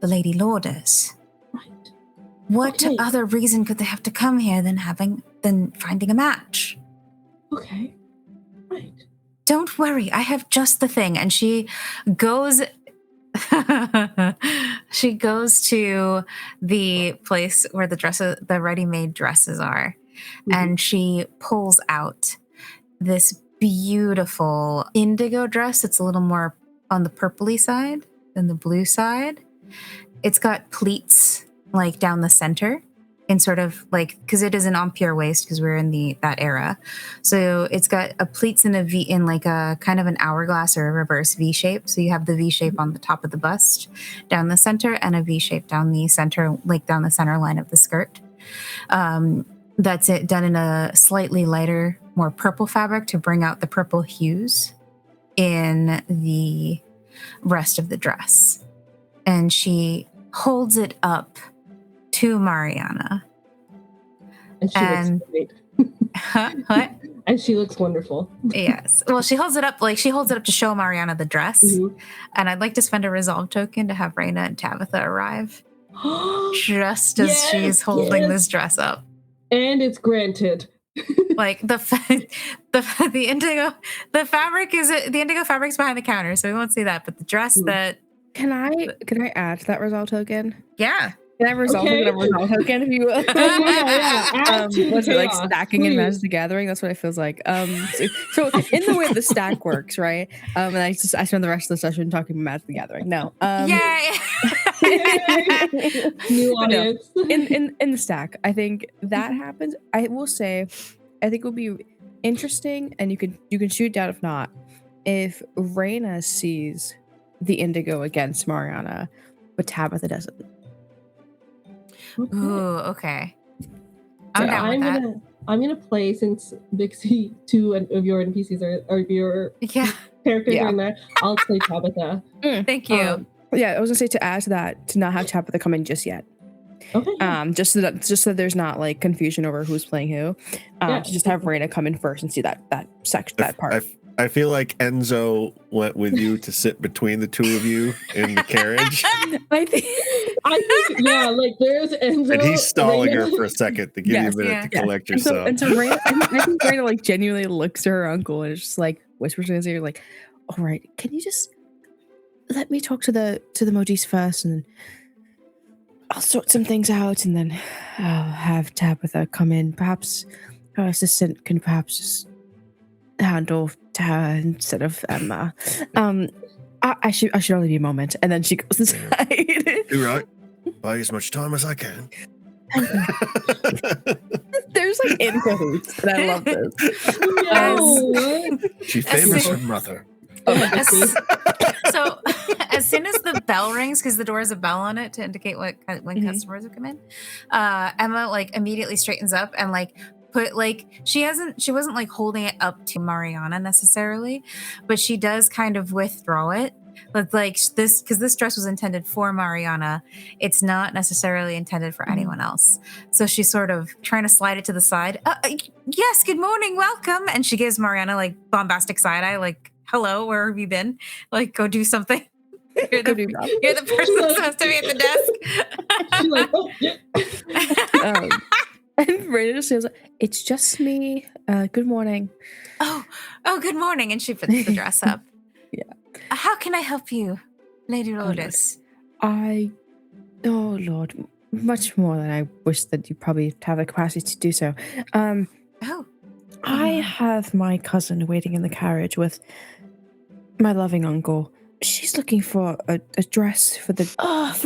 the Lady Lourdes. Right. What Okay. other reason could they have to come here than finding a match? Okay. Right. Don't worry, I have just the thing. And she goes she goes to the place where the ready-made dresses are, and she pulls out this beautiful indigo dress. It's a little more on the purpley side than the blue side. It's got pleats like down the center, in sort of like, because it is an empire waist because we're in that era. So it's got a pleats in a V, in like a kind of an hourglass or a reverse V shape. So you have the V shape on the top of the bust down the center and a V shape down the center, like down the center line of the skirt. That's it, done in a slightly lighter, more purple fabric to bring out the purple hues in the rest of the dress. And she holds it up to Mariana. And she looks great. What? And she looks wonderful. Yes. Well, she holds it up to show Mariana the dress. Mm-hmm. And I'd like to spend a resolve token to have Raina and Tabitha arrive just as she's holding this dress up. And it's granted. Like the indigo fabric's behind the counter, so we won't see that. But the dress that can I add to that resolve token? Yeah. Can I resolve a resolve token, if you will? Yeah. What's it like, stacking in Magic the Gathering? That's what it feels like. So in the way the stack works, right? And I spend the rest of the session talking about Magic the Gathering. No. New audience. No, in the stack, I think that happens. I will say, I think it would be interesting, and you can shoot down if not, if Raina sees the indigo against Mariana, but Tabitha doesn't. Okay. Ooh, okay. I'm gonna play, since Vixie, two of your NPCs are your characters are in there. I'll play Tabitha. Thank you. I was gonna say, to add to that, to not have Tabitha come in just yet. Okay. Just so there's not like confusion over who's playing who. To just have Raina come in first and see that section, that part. I feel like Enzo went with you to sit between the two of you in the carriage. I think like there's Enzo. And he's stalling her for a second to give you a minute to collect yourself. And so Raina, I think Raina like genuinely looks to her uncle and is just like whispers in his ear, like, "All right, can you just let me talk to the modiste first, and I'll sort some things out, and then I'll have Tabitha come in. Perhaps her assistant can perhaps just handle her instead of Emma. I should only be a moment. And then she goes inside. You're right. Buy as much time as I can. There's like in cahoots, and I love this. No. She favors her mother. So as soon as the bell rings, because the door has a bell on it to indicate when customers have come in, Emma like immediately straightens up and like she wasn't like holding it up to Mariana necessarily, but she does kind of withdraw it. But like this, because this dress was intended for Mariana, it's not necessarily intended for anyone else. So she's sort of trying to slide it to the side. Yes, good morning, welcome. And she gives Mariana like bombastic side eye, like, hello, where have you been? Like, go do something. You're the person that's supposed to be at the desk. She's like, oh, yeah. And Brenda says, "It's just me. Good morning." Oh, good morning. And she puts the dress up. Yeah. How can I help you, Lady Lourdes? Oh Lord, much more than I wish that you probably have the capacity to do so. I have my cousin waiting in the carriage with my loving uncle. She's looking for a dress for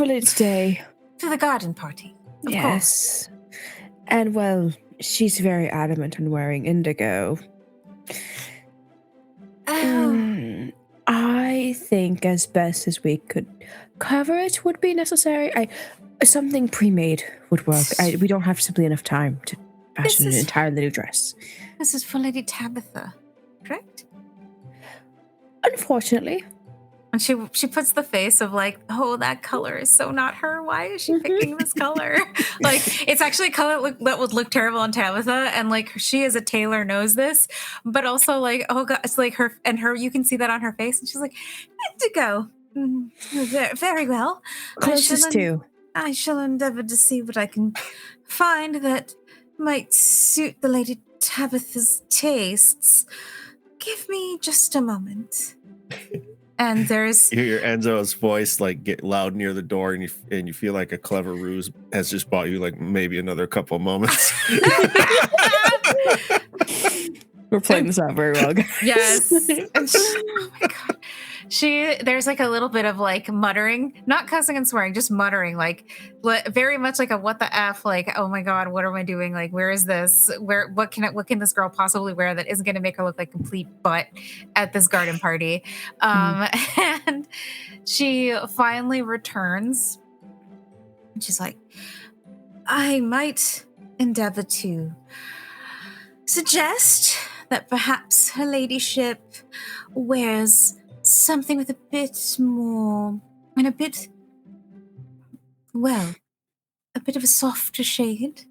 Lady Day. For the garden party. Of Yes. Course. And well, she's very adamant on wearing indigo. I think as best as we could cover it would be necessary. Something pre-made would work. We don't have simply enough time to fashion an entirely new dress. This is for Lady Tabitha, correct? Unfortunately. And she puts the face of like, oh, that color is so not her. Why is she picking this color? Like, it's actually a color that would look terrible on Tabitha. And like, she as a tailor knows this, but also like, oh God, it's like her, you can see that on her face. And she's like, indigo. Very well. Closest to. I shall endeavor to see what I can find that might suit the Lady Tabitha's tastes. Give me just a moment. And there's you hear Enzo's voice like get loud near the door, and you feel like a clever ruse has just bought you like maybe another couple of moments. We're playing this out very well, guys. Yes. Oh my God. There's like a little bit of like muttering, not cussing and swearing, just muttering, like very much like a what the F, like, oh my God, what am I doing? Like, where is this? What can this girl possibly wear that isn't going to make her look like complete butt at this garden party? And she finally returns and she's like, I might endeavor to suggest that perhaps her ladyship wears something with a bit more and a bit of a softer shade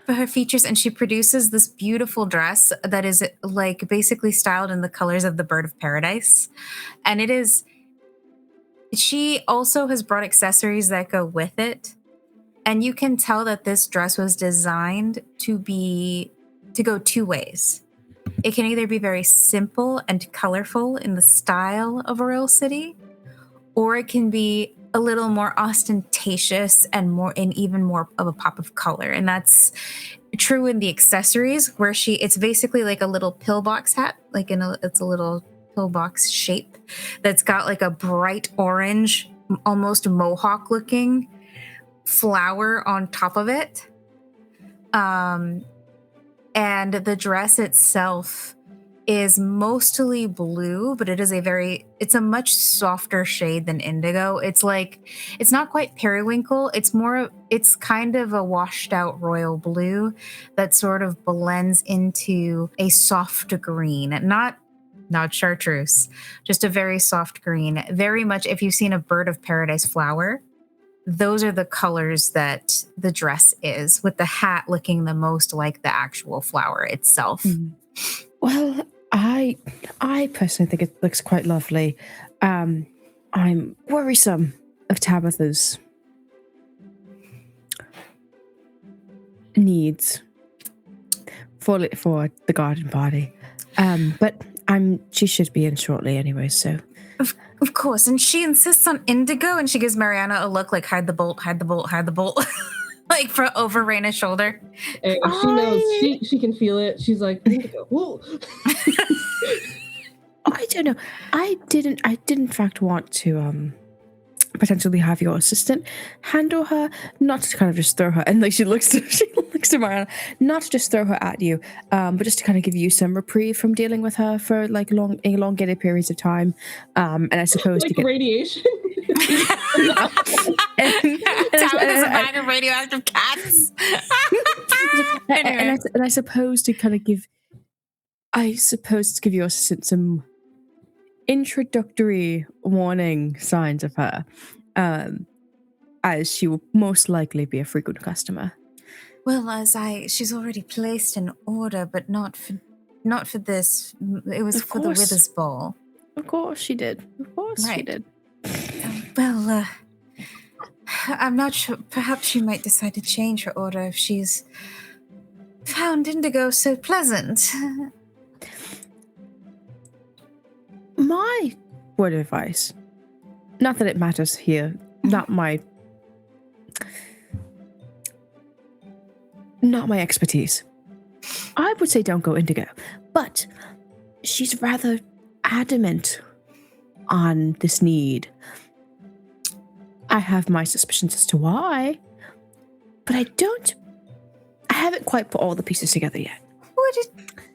for her features. And she produces this beautiful dress that is like basically styled in the colors of the bird of paradise. And she also has brought accessories that go with it. And you can tell that this dress was designed to go two ways. It can either be very simple and colorful in the style of a royal city, or it can be a little more ostentatious and even more of a pop of color. And that's true in the accessories, where it's basically like a little pillbox hat, it's a little pillbox shape that's got like a bright orange, almost mohawk looking flower on top of it. And the dress itself is mostly blue, but it's a much softer shade than indigo. It's not quite periwinkle. It's kind of a washed out royal blue that sort of blends into a soft green, not chartreuse, just a very soft green. Very much, if you've seen a bird of paradise flower, those are the colors that the dress is, with the hat looking the most like the actual flower itself. Well, I personally think it looks quite lovely. I'm worrisome of Tabitha's needs for the garden party. But she should be in shortly anyway, so. Of course, and she insists on indigo, and she gives Mariana a look like hide the bolt, hide the bolt, hide the bolt, like for over Raina's shoulder. And she knows she can feel it. She's like, indigo. I don't know. I did in fact want to potentially have your assistant handle her, not to kind of just throw her, and like she looks to Mariana, not to just throw her at you, but just to kind of give you some reprieve from dealing with her for like elongated periods of time. And I suppose like to get radiation. There's a bag of radioactive cats. Anyway. and I suppose to kind of give your assistant some introductory warning signs of her, as she will most likely be a frequent customer. Well, she's already placed an order, but not for this. It was for the Withers Ball. Of course she did. She did. Well, I'm not sure. Perhaps she might decide to change her order if she's found indigo so pleasant. My word of advice, not that it matters here, not my expertise. I would say don't go indigo, but she's rather adamant on this need. I have my suspicions as to why, but I haven't quite put all the pieces together yet.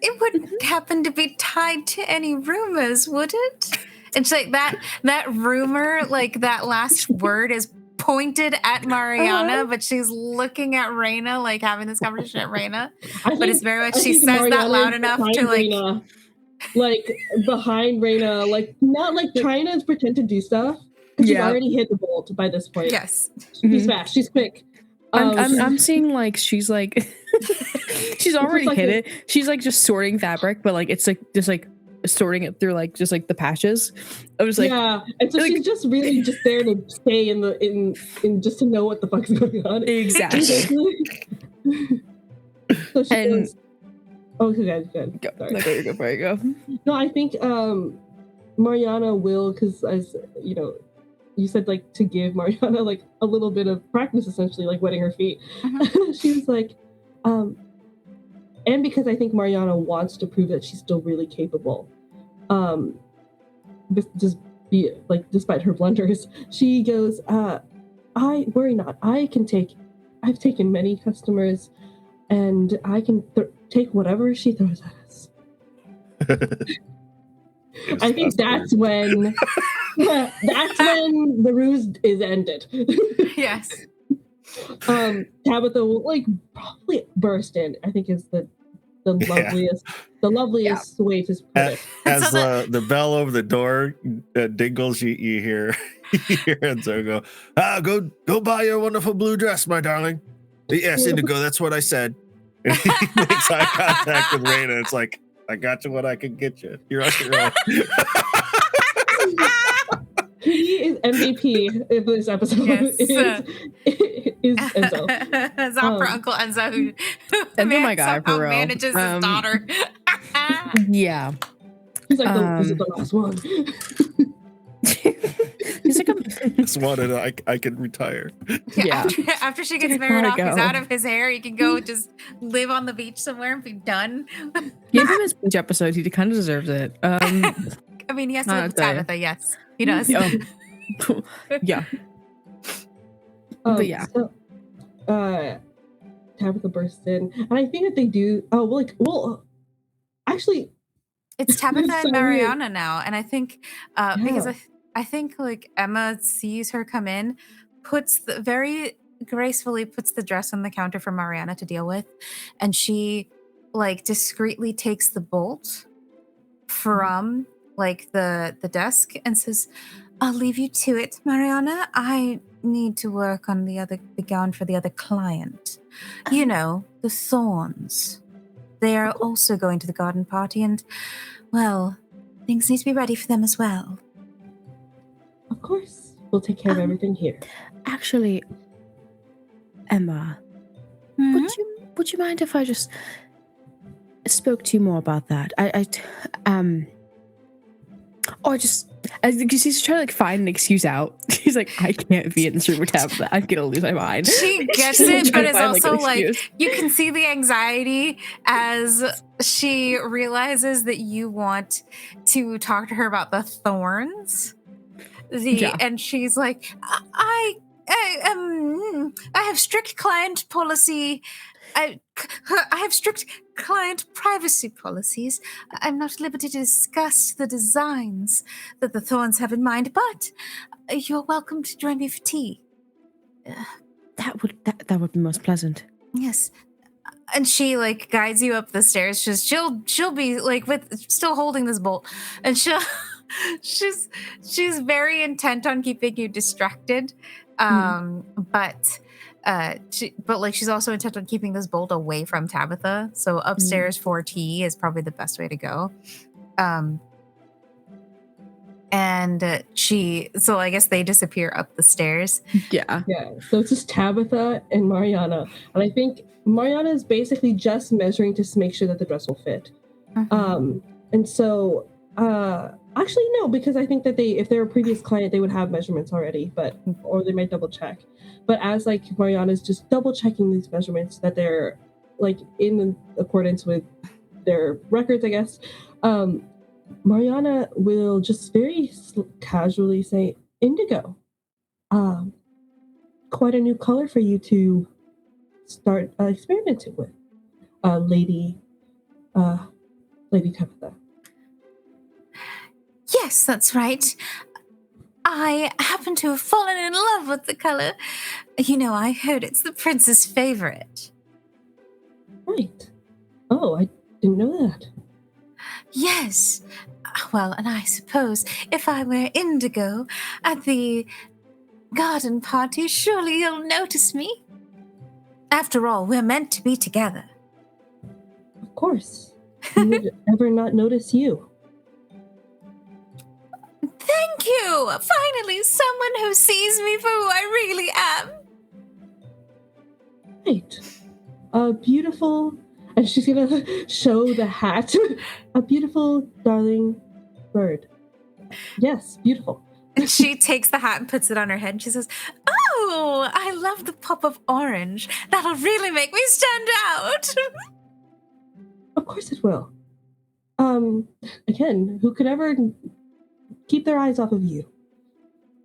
It wouldn't happen to be tied to any rumors, would it? It's like that rumor, like that last word is pointed at Mariana, but she's looking at Reina, like having this conversation at Reina. But it's very much, she says Mariana that loud enough to like... Reina, like behind Reina, like not like trying to pretend to do stuff. Because she's already hit the bolt by this point. Yes. She's fast, she's quick. I'm seeing like she's like she's already hit it. She's like just sorting fabric, but like it's like just like sorting it through like just like the patches. I was like, yeah, and so like, she's just really just there to stay in just to know what the fuck's going on. Exactly. So she goes, oh, good. Go. No, there you go. There you go. No, I think Mariana will, because as you know, you said like to give Mariana like a little bit of practice, essentially like wetting her feet. She was like, and because I think Mariana wants to prove that she's still really capable, just be like despite her blunders, she goes, I worry not. I've taken many customers, and I can take whatever she throws at us. I think that's when the ruse is ended. Yes. Tabitha will like probably burst in, I think is the loveliest way to put it. As the bell over the door dingles, you hear Enzo go, go buy your wonderful blue dress, my darling. Yes, Indigo, that's what I said. And he makes eye contact with Reina. It's like, I got you what I can get you. You're on your own. He is MVP of this episode. Yes. Is Enzo. It's opera Uncle Enzo who my guy, for real. manages his daughter. Yeah. He's like, this is the last one. He's like, this one, and I can retire. Yeah. After she gets married off, he's out of his hair. He can go just live on the beach somewhere and be done. Give him his beach episode. He kind of deserves it. I mean, he has to live with Tabitha. Yes, he does. Yeah. But yeah. So, Tabitha bursts in, and I think that they do. Actually, it's Tabitha and Mariana now, and I think because I think like Emma sees her come in, very gracefully puts the dress on the counter for Mariana to deal with, and she like discreetly takes the bolt from like the desk and says, I'll leave you to it, Mariana. I need to work on the gown for the other client. You know, the Thorns. They are also going to the garden party, and, well, things need to be ready for them as well. Of course. We'll take care of everything here. Actually, Emma, would you mind if I just spoke to you more about that? Or just Because she's trying to like find an excuse out. She's like, I can't be in this room with Tabitha. I'm gonna lose my mind. She gets She's it, trying but to it's find, also an like excuse. you can see the anxiety as she realizes that you want to talk to her about the thorns. And she's like, I have strict client policy. I have strict client privacy policies. I'm not at liberty to discuss the designs that the Thorns have in mind, but you're welcome to join me for tea. That would be most pleasant. Yes. And she like guides you up the stairs. She'll be like with still holding this bolt, and she's very intent on keeping you distracted. But she's also intent on keeping this bolt away from Tabitha. So upstairs for tea is probably the best way to go. So I guess they disappear up the stairs. Yeah. So it's just Tabitha and Mariana, and I think Mariana is basically just measuring to make sure that the dress will fit. And so actually no, because I think that if they're a previous client, they would have measurements already, or they might double check. But as like Mariana's just double checking these measurements that they're like in accordance with their records, I guess. Mariana will just very casually say, "Indigo, quite a new color for you to start experimenting with, Lady Tabitha." Yes, that's right. I happen to have fallen in love with the color. You know, I heard it's the prince's favorite. Right. Oh, I didn't know that. Yes. Well, and I suppose if I wear indigo at the garden party, surely you'll notice me. After all, we're meant to be together. Of course. Who would ever not notice you? Thank you! Finally, someone who sees me for who I really am. Right. Beautiful. And she's gonna show the hat. A beautiful, darling bird. Yes, beautiful. And she takes the hat and puts it on her head, and she says, "Oh, I love the pop of orange. That'll really make me stand out." Of course it will. Again, who could ever keep their eyes off of you?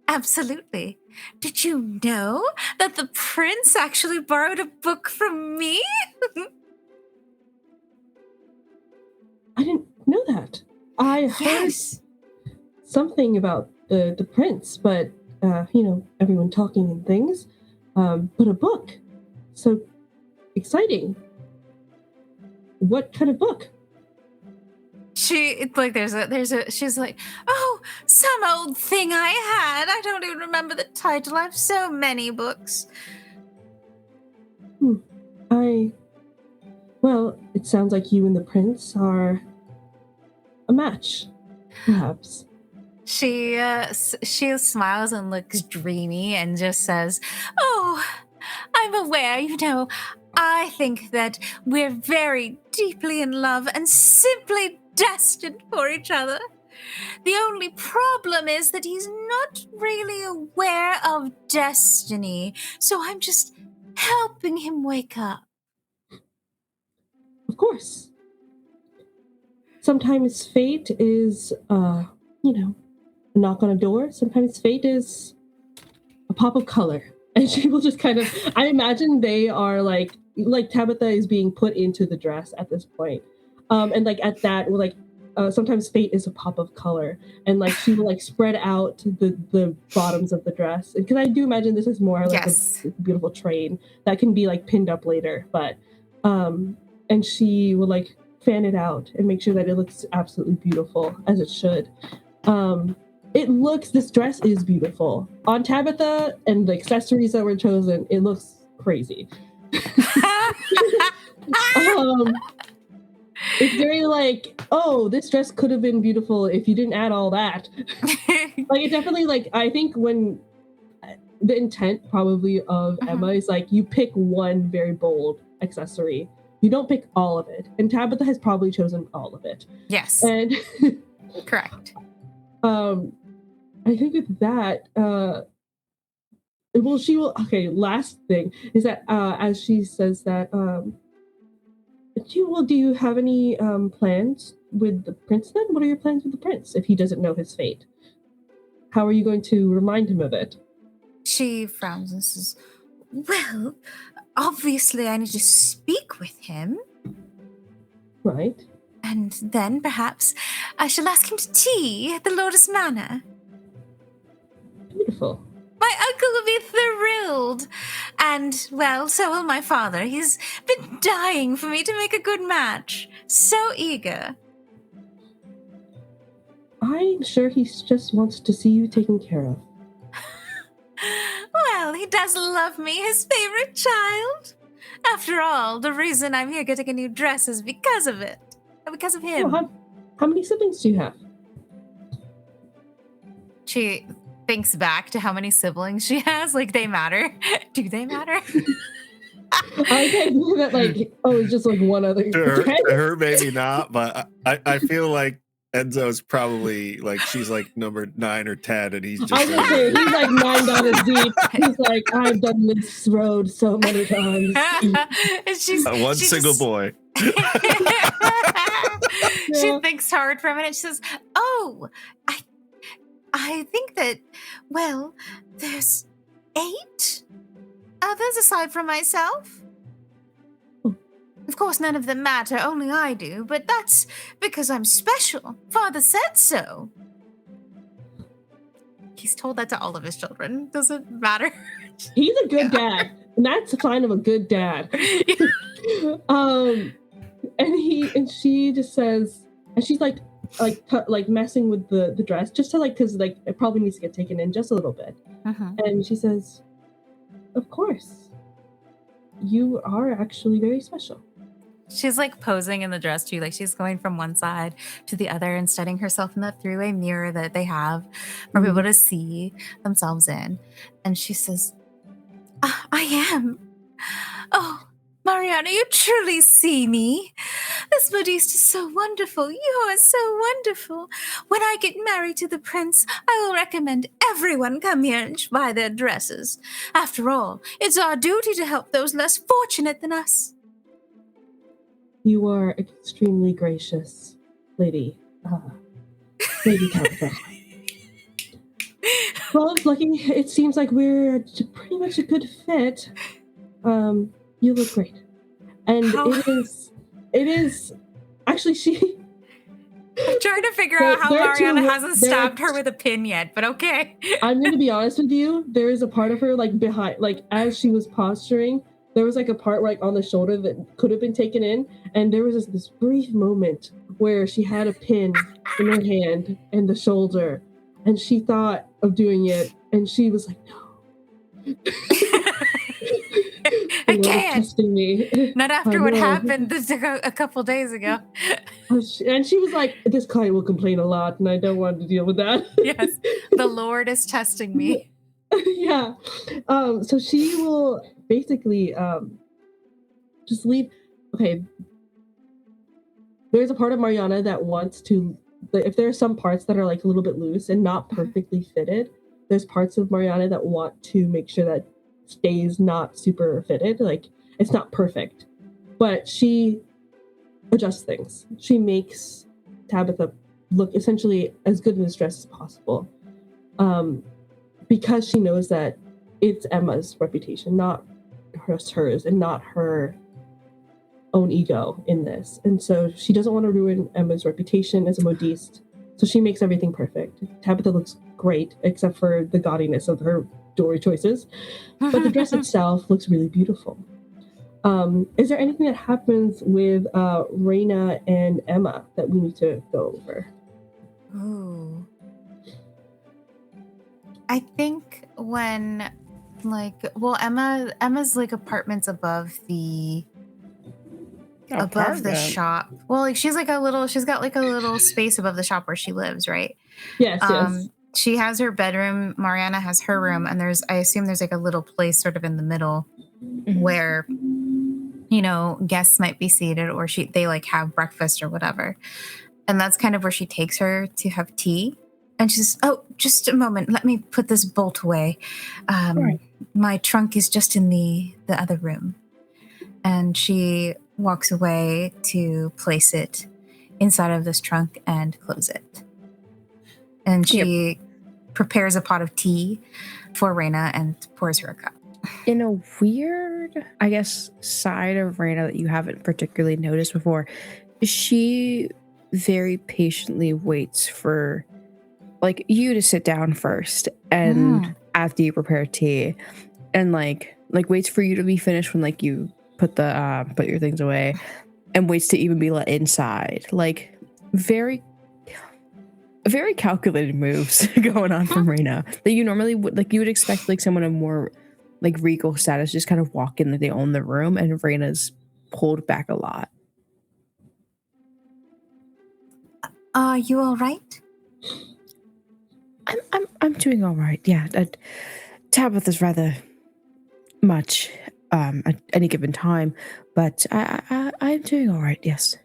Absolutely. Did you know that the prince actually borrowed a book from me? I didn't know that. I heard something about the prince, but everyone talking and things. But a book. So exciting. What kind of book? She's like, "Oh, some old thing I had. I don't even remember the title. I have so many books." Well, it sounds like you and the prince are a match, perhaps. She smiles and looks dreamy and just says, "Oh, I'm aware, I think that we're very deeply in love and simply destined for each other. The only problem is that he's not really aware of destiny, so I'm just helping him wake up." Of course. Sometimes fate is, a knock on a door. Sometimes fate is a pop of color. And she will just kind of, I imagine they are like Tabitha is being put into the dress at this point. And like at that, sometimes fate is a pop of color. And like she will like spread out the bottoms of the dress. Because I do imagine this is more like a beautiful train that can be like pinned up later. But, and she will like fan it out and make sure that it looks absolutely beautiful as it should. This dress is beautiful. On Tabitha and the accessories that were chosen, it looks crazy. It's very like, oh, this dress could have been beautiful if you didn't add all that. Like, it definitely, like, I think when the intent probably of Emma is like, you pick one very bold accessory. You don't pick all of it. And Tabitha has probably chosen all of it. Yes. And correct. I think with that, well, she will. Okay, last thing is that as she says that, do you have any plans with the prince then? What are your plans with the prince if he doesn't know his fate? How are you going to remind him of it? She frowns and says, "Well, obviously, I need to speak with him, Right? and then perhaps I shall ask him to tea at the Lotus Manor. Beautiful. My uncle will be thrilled. And, well, so will my father. He's been dying for me to make a good match. So eager." I'm sure he just wants to see you taken care of. Well, he does love me, his favorite child. After all, the reason I'm here getting a new dress is because of it. Because of him. Well, how many siblings do you have? She thinks back to how many siblings she has. Like, they matter. Do they matter? I can't believe that, like, oh, it's just like one other. To her, maybe not, but I feel like Enzo's probably like she's like number 9 or 10, and he's just. I was gonna say he's like 9 dollars deep. He's like, I've done this road so many times. And she's one she single just- boy. She Yeah. thinks hard for a minute. She says, "Oh, I think that, well, there's 8 others aside from myself. Of course, none of them matter, only I do, but that's because I'm special. Father said so." He's told that to all of his children. Doesn't matter. He's a good dad, and that's a sign of a good dad. And she just says, and she's like messing with the dress just to like, because like it probably needs to get taken in just a little bit. And she says, "Of course, you are actually very special." She's like posing in the dress too. Like she's going from one side to the other and studying herself in that three-way mirror that they have for people to see themselves in. And she says, "I am. Oh, Mariana, you truly see me. This modiste is so wonderful. You are so wonderful. When I get married to the prince, I will recommend everyone come here and buy their dresses. After all, it's our duty to help those less fortunate than us." You are extremely gracious, Lady Tabitha. Well, lucky. It seems like we're pretty much a good fit. You look great, and it is actually she. I'm trying to figure out how There are two Mariana wo- hasn't there are stabbed her with a pin yet, but okay. I'm going to be honest with you. There is a part of her like behind, like as she was posturing, there was like a part like on the shoulder that could have been taken in, and there was this brief moment where she had a pin in her hand and the shoulder, and she thought of doing it, and she was like, "No." I The Lord is can't. testing me. Not after I what know. happened a couple days ago. And she was like, "This client will complain a lot, and I don't want to deal with that." Yes, the Lord is testing me. Yeah. So she will basically just leave. Okay. There's a part of Mariana that wants to, if there are some parts that are like a little bit loose and not perfectly fitted, there's parts of Mariana that want to make sure that stays not super fitted. Like it's not perfect, but she adjusts things. She makes Tabitha look essentially as good in this dress as possible. Because she knows that it's Emma's reputation, not hers, and not her own ego in this. And so she doesn't want to ruin Emma's reputation as a modiste. So she makes everything perfect. Tabitha looks great, except for the gaudiness of her jewelry choices. But the dress itself looks really beautiful. Is there anything that happens with Reina and Emma that we need to go over? Ooh. I think when Emma's like apartments above the shop. Well, like she's got like a little space above the shop where she lives, right? Yes, yes. She has her bedroom, Mariana has her room, and I assume there's like a little place sort of in the middle where guests might be seated, or they like have breakfast or whatever. And that's kind of where she takes her to have tea And she says, "Oh, just a moment. Let me put this bolt away. Right. My trunk is just in the other room." And she walks away to place it inside of this trunk and close it. And she prepares a pot of tea for Raina and pours her a cup. In a weird, I guess, side of Raina that you haven't particularly noticed before, she very patiently waits for like you to sit down first, and after you prepare tea, and like waits for you to be finished when like you put your things away, and waits to even be let inside. Like very calculated moves going on from Raina that you normally would like. You would expect like someone of more like regal status just kind of walk in, that they own the room, and Raina's pulled back a lot. Are you all right? I'm doing all right. Yeah, Tabitha's rather much at any given time, but I'm doing all right. Yes.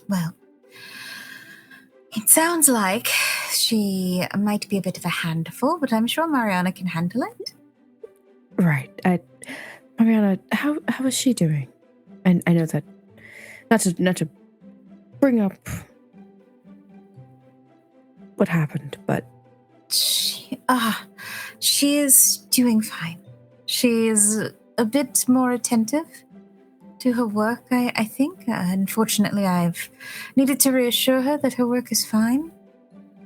Well, it sounds like she might be a bit of a handful, but I'm sure Mariana can handle it. Right. Mariana, how is she doing? And I know that not to bring up what happened, but she is doing fine. She's a bit more attentive to her work, I think. Unfortunately, I've needed to reassure her that her work is fine.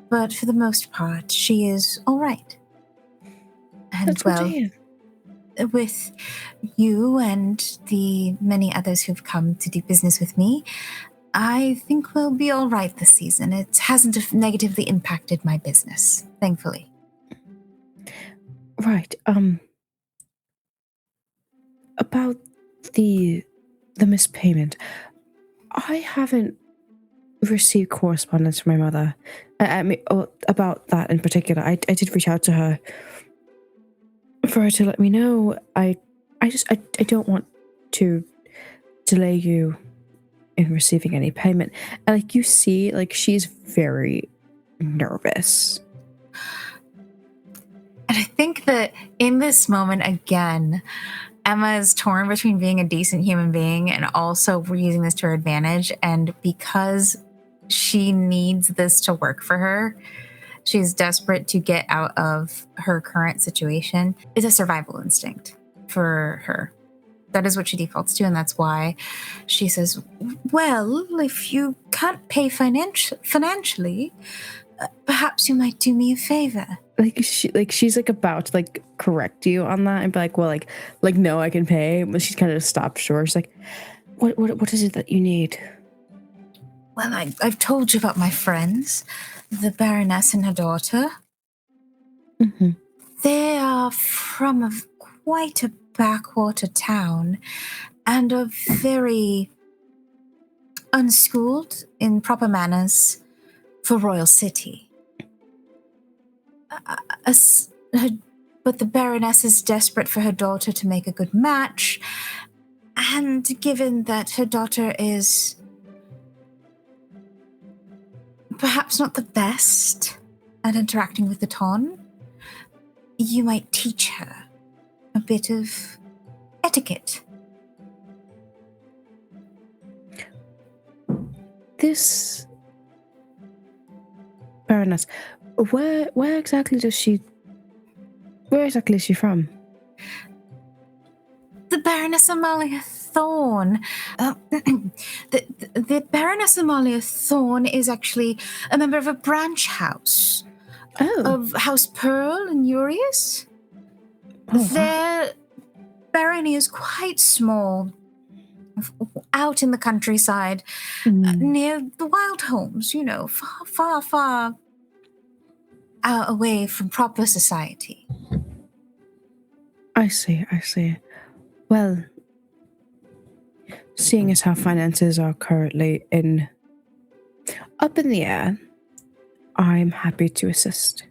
But for the most part, she is all right. And that's good to hear. With you and the many others who've come to do business with me, I think we'll be all right this season. It hasn't negatively impacted my business, thankfully. Right. About the mispayment, I haven't received correspondence from my mother. I mean, about that in particular. I did reach out to her for her to let me know. I don't want to delay you in receiving any payment. And like you see, like she's very nervous. And I think that in this moment, again, Emma is torn between being a decent human being and also using this to her advantage. And because she needs this to work for her, she's desperate to get out of her current situation. It's a survival instinct for her. That is what she defaults to, and that's why she says, well, if you can't pay financially, perhaps you might do me a favor. She's about to correct you on that and be like, well, like no, I can pay. But she's kind of stopped short. She's like, what is it that you need? Well, I've told you about my friends, the Baroness and her daughter. Mm-hmm. They are from quite a backwater town and are very unschooled in proper manners for Royal City. But the Baroness is desperate for her daughter to make a good match, and given that her daughter is perhaps not the best at interacting with the Ton, you might teach her a bit of etiquette. This Baroness, where exactly is she from? The Baroness Amalia Thorne. The Baroness Amalia Thorne is actually a member of a branch house of House Pearl and Urias. Their barony is quite small, out in the countryside, near the wild homes, far away from proper society. I see. Well, seeing as how finances are currently up in the air, I'm happy to assist.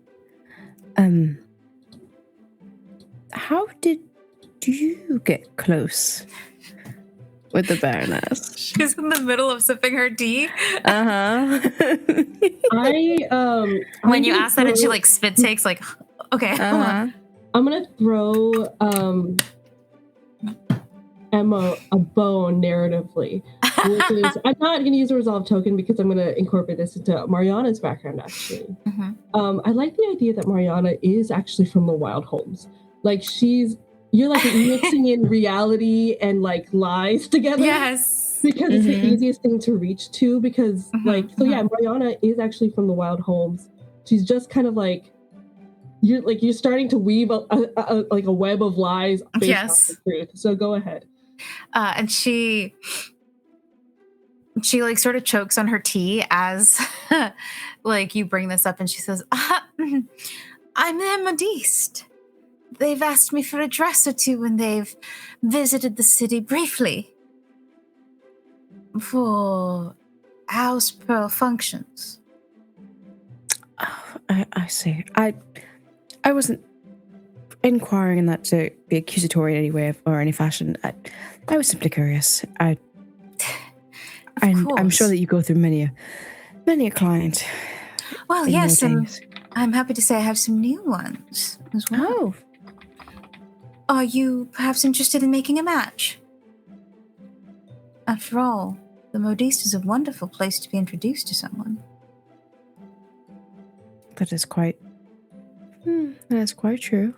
How did you get close with the Baroness. She's in the middle of sipping her tea. Uh-huh. When you ask that and she like spit takes, like, okay, hold on. I'm gonna throw Emma a bone narratively, which is I'm not gonna use a resolve token because I'm gonna incorporate this into Mariana's background actually. I like the idea that Mariana is actually from the Wild Homes. Like you're like mixing in reality and like lies together. Yes. Because it's the easiest thing to reach to because Mariana is actually from the Wild Homes. She's just kind of like you're starting to weave a web of lies based off the truth. So go ahead. And she like sort of chokes on her tea as like you bring this up, and she says, I'm their modiste. They've asked me for a dress or two when they've visited the city briefly for house pearl functions. Oh, I see. I wasn't inquiring in that to be accusatory in any way or any fashion. I was simply curious. I'm sure that you go through many a client. Well, yes, I'm happy to say I have some new ones as well. Oh. Are you perhaps interested in making a match? After all, the modiste is a wonderful place to be introduced to someone. That is quite true.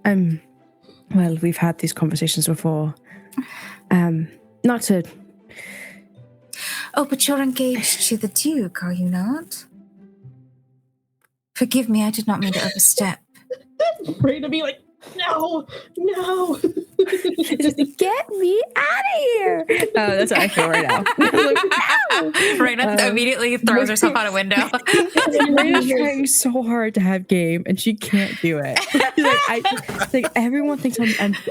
Well, we've had these conversations before. Not to... Oh, but you're engaged to the Duke, are you not? Forgive me, I did not mean to overstep. Afraid to be like, no. Just get me out of here. Oh, that's how I feel right now. Raina immediately throws herself out a window. Raina's trying so hard to have game, and she can't do it. She's like, everyone thinks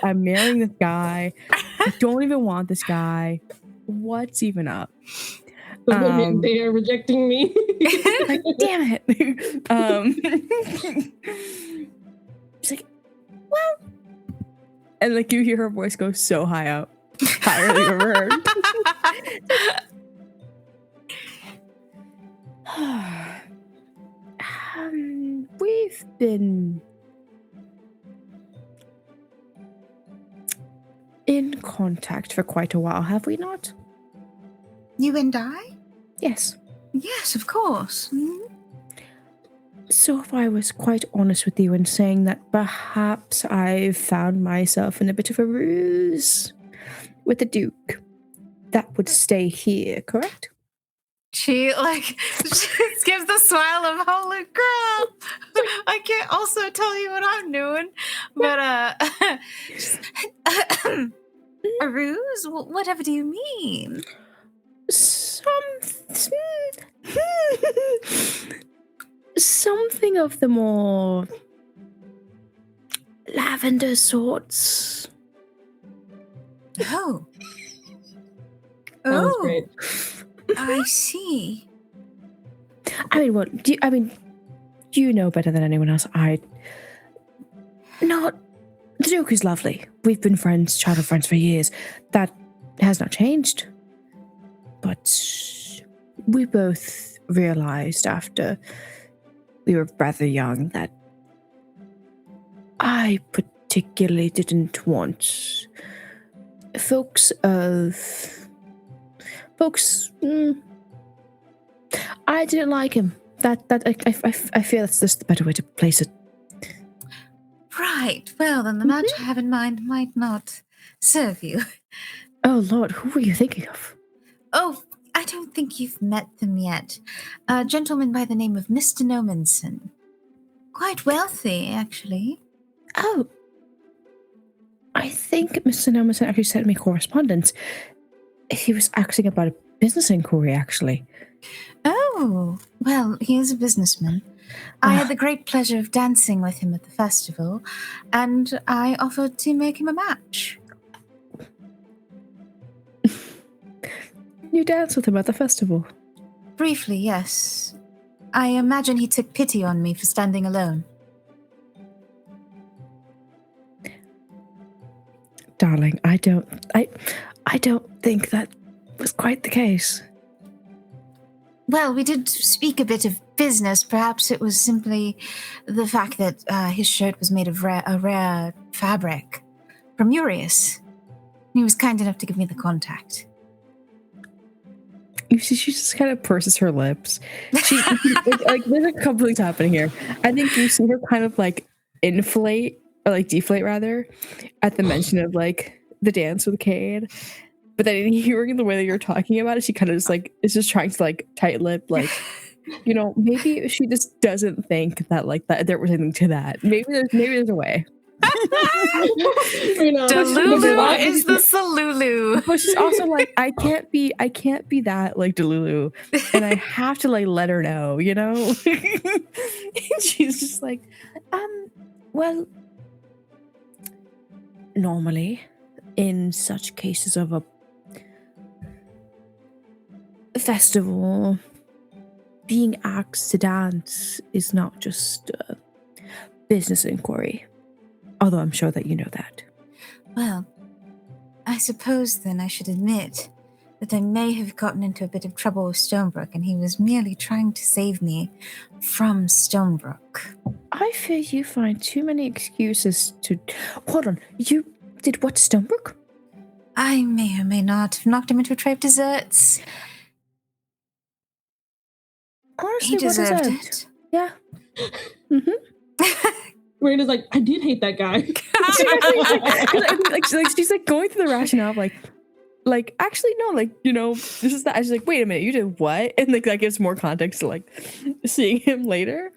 I'm marrying this guy. I don't even want this guy. What's even up? They are rejecting me. Like, damn it. She's like, well, and like you hear her voice go so high up, higher than you've ever heard. We've been in contact for quite a while, have we not? You and I? Yes. Yes, of course. Mm-hmm. So if I was quite honest with you in saying that perhaps I've found myself in a bit of a ruse with the Duke, that would stay here, correct? She gives the smile of holy crap. I can't also tell you what I'm doing, but a ruse? Whatever do you mean? Something of the more lavender sorts. Oh. That was great. I see. I mean, what do you know better than anyone else? The Duke is lovely. We've been childhood friends for years. That has not changed. But we both realized after we were rather young that I particularly didn't want folks. I didn't like him. I feel that's just the better way to place it. Right. Well, then the match I have in mind might not serve you. Oh Lord, who were you thinking of? Oh, I don't think you've met them yet. A gentleman by the name of Mr. Nomanson. Quite wealthy, actually. Oh. I think Mr. Nomanson actually sent me correspondence. He was asking about a business inquiry, actually. Oh, well, he is a businessman. I had the great pleasure of dancing with him at the festival, and I offered to make him a match. You danced with him at the festival? Briefly, yes. I imagine he took pity on me for standing alone. Darling, I I don't think that was quite the case. Well, we did speak a bit of business. Perhaps it was simply the fact that his shirt was made of a rare fabric from Urias. He was kind enough to give me the contact. You see, she just kind of purses her lips. She like there's a couple things happening here. I think you see her kind of like inflate or like deflate rather at the mention of like the dance with Cade. But then hearing the way that you're talking about it, she kind of just like is just trying to like tight lip, like, you know, maybe she just doesn't think that like that there was anything to that. Maybe there's a way. Delulu is the Salulu. But she's also like, I can't be that like Delulu, and I have to like let her know, you know. And she's just like, well, normally in such cases of a festival, being asked to dance is not just a business inquiry. Although I'm sure that you know that. Well, I suppose then I should admit that I may have gotten into a bit of trouble with Stonebrook, and he was merely trying to save me from Stonebrook. I fear you find too many excuses to... Hold on, you did what to Stonebrook? I may or may not have knocked him into a tray of desserts. Honestly, He deserved what is it. Yeah. Mm-hmm. Raina's like, I did hate that guy. She's like going through the rationale of like actually no, like, you know, this is that. I was like, wait a minute, you did what? And like that gives more context to like seeing him later.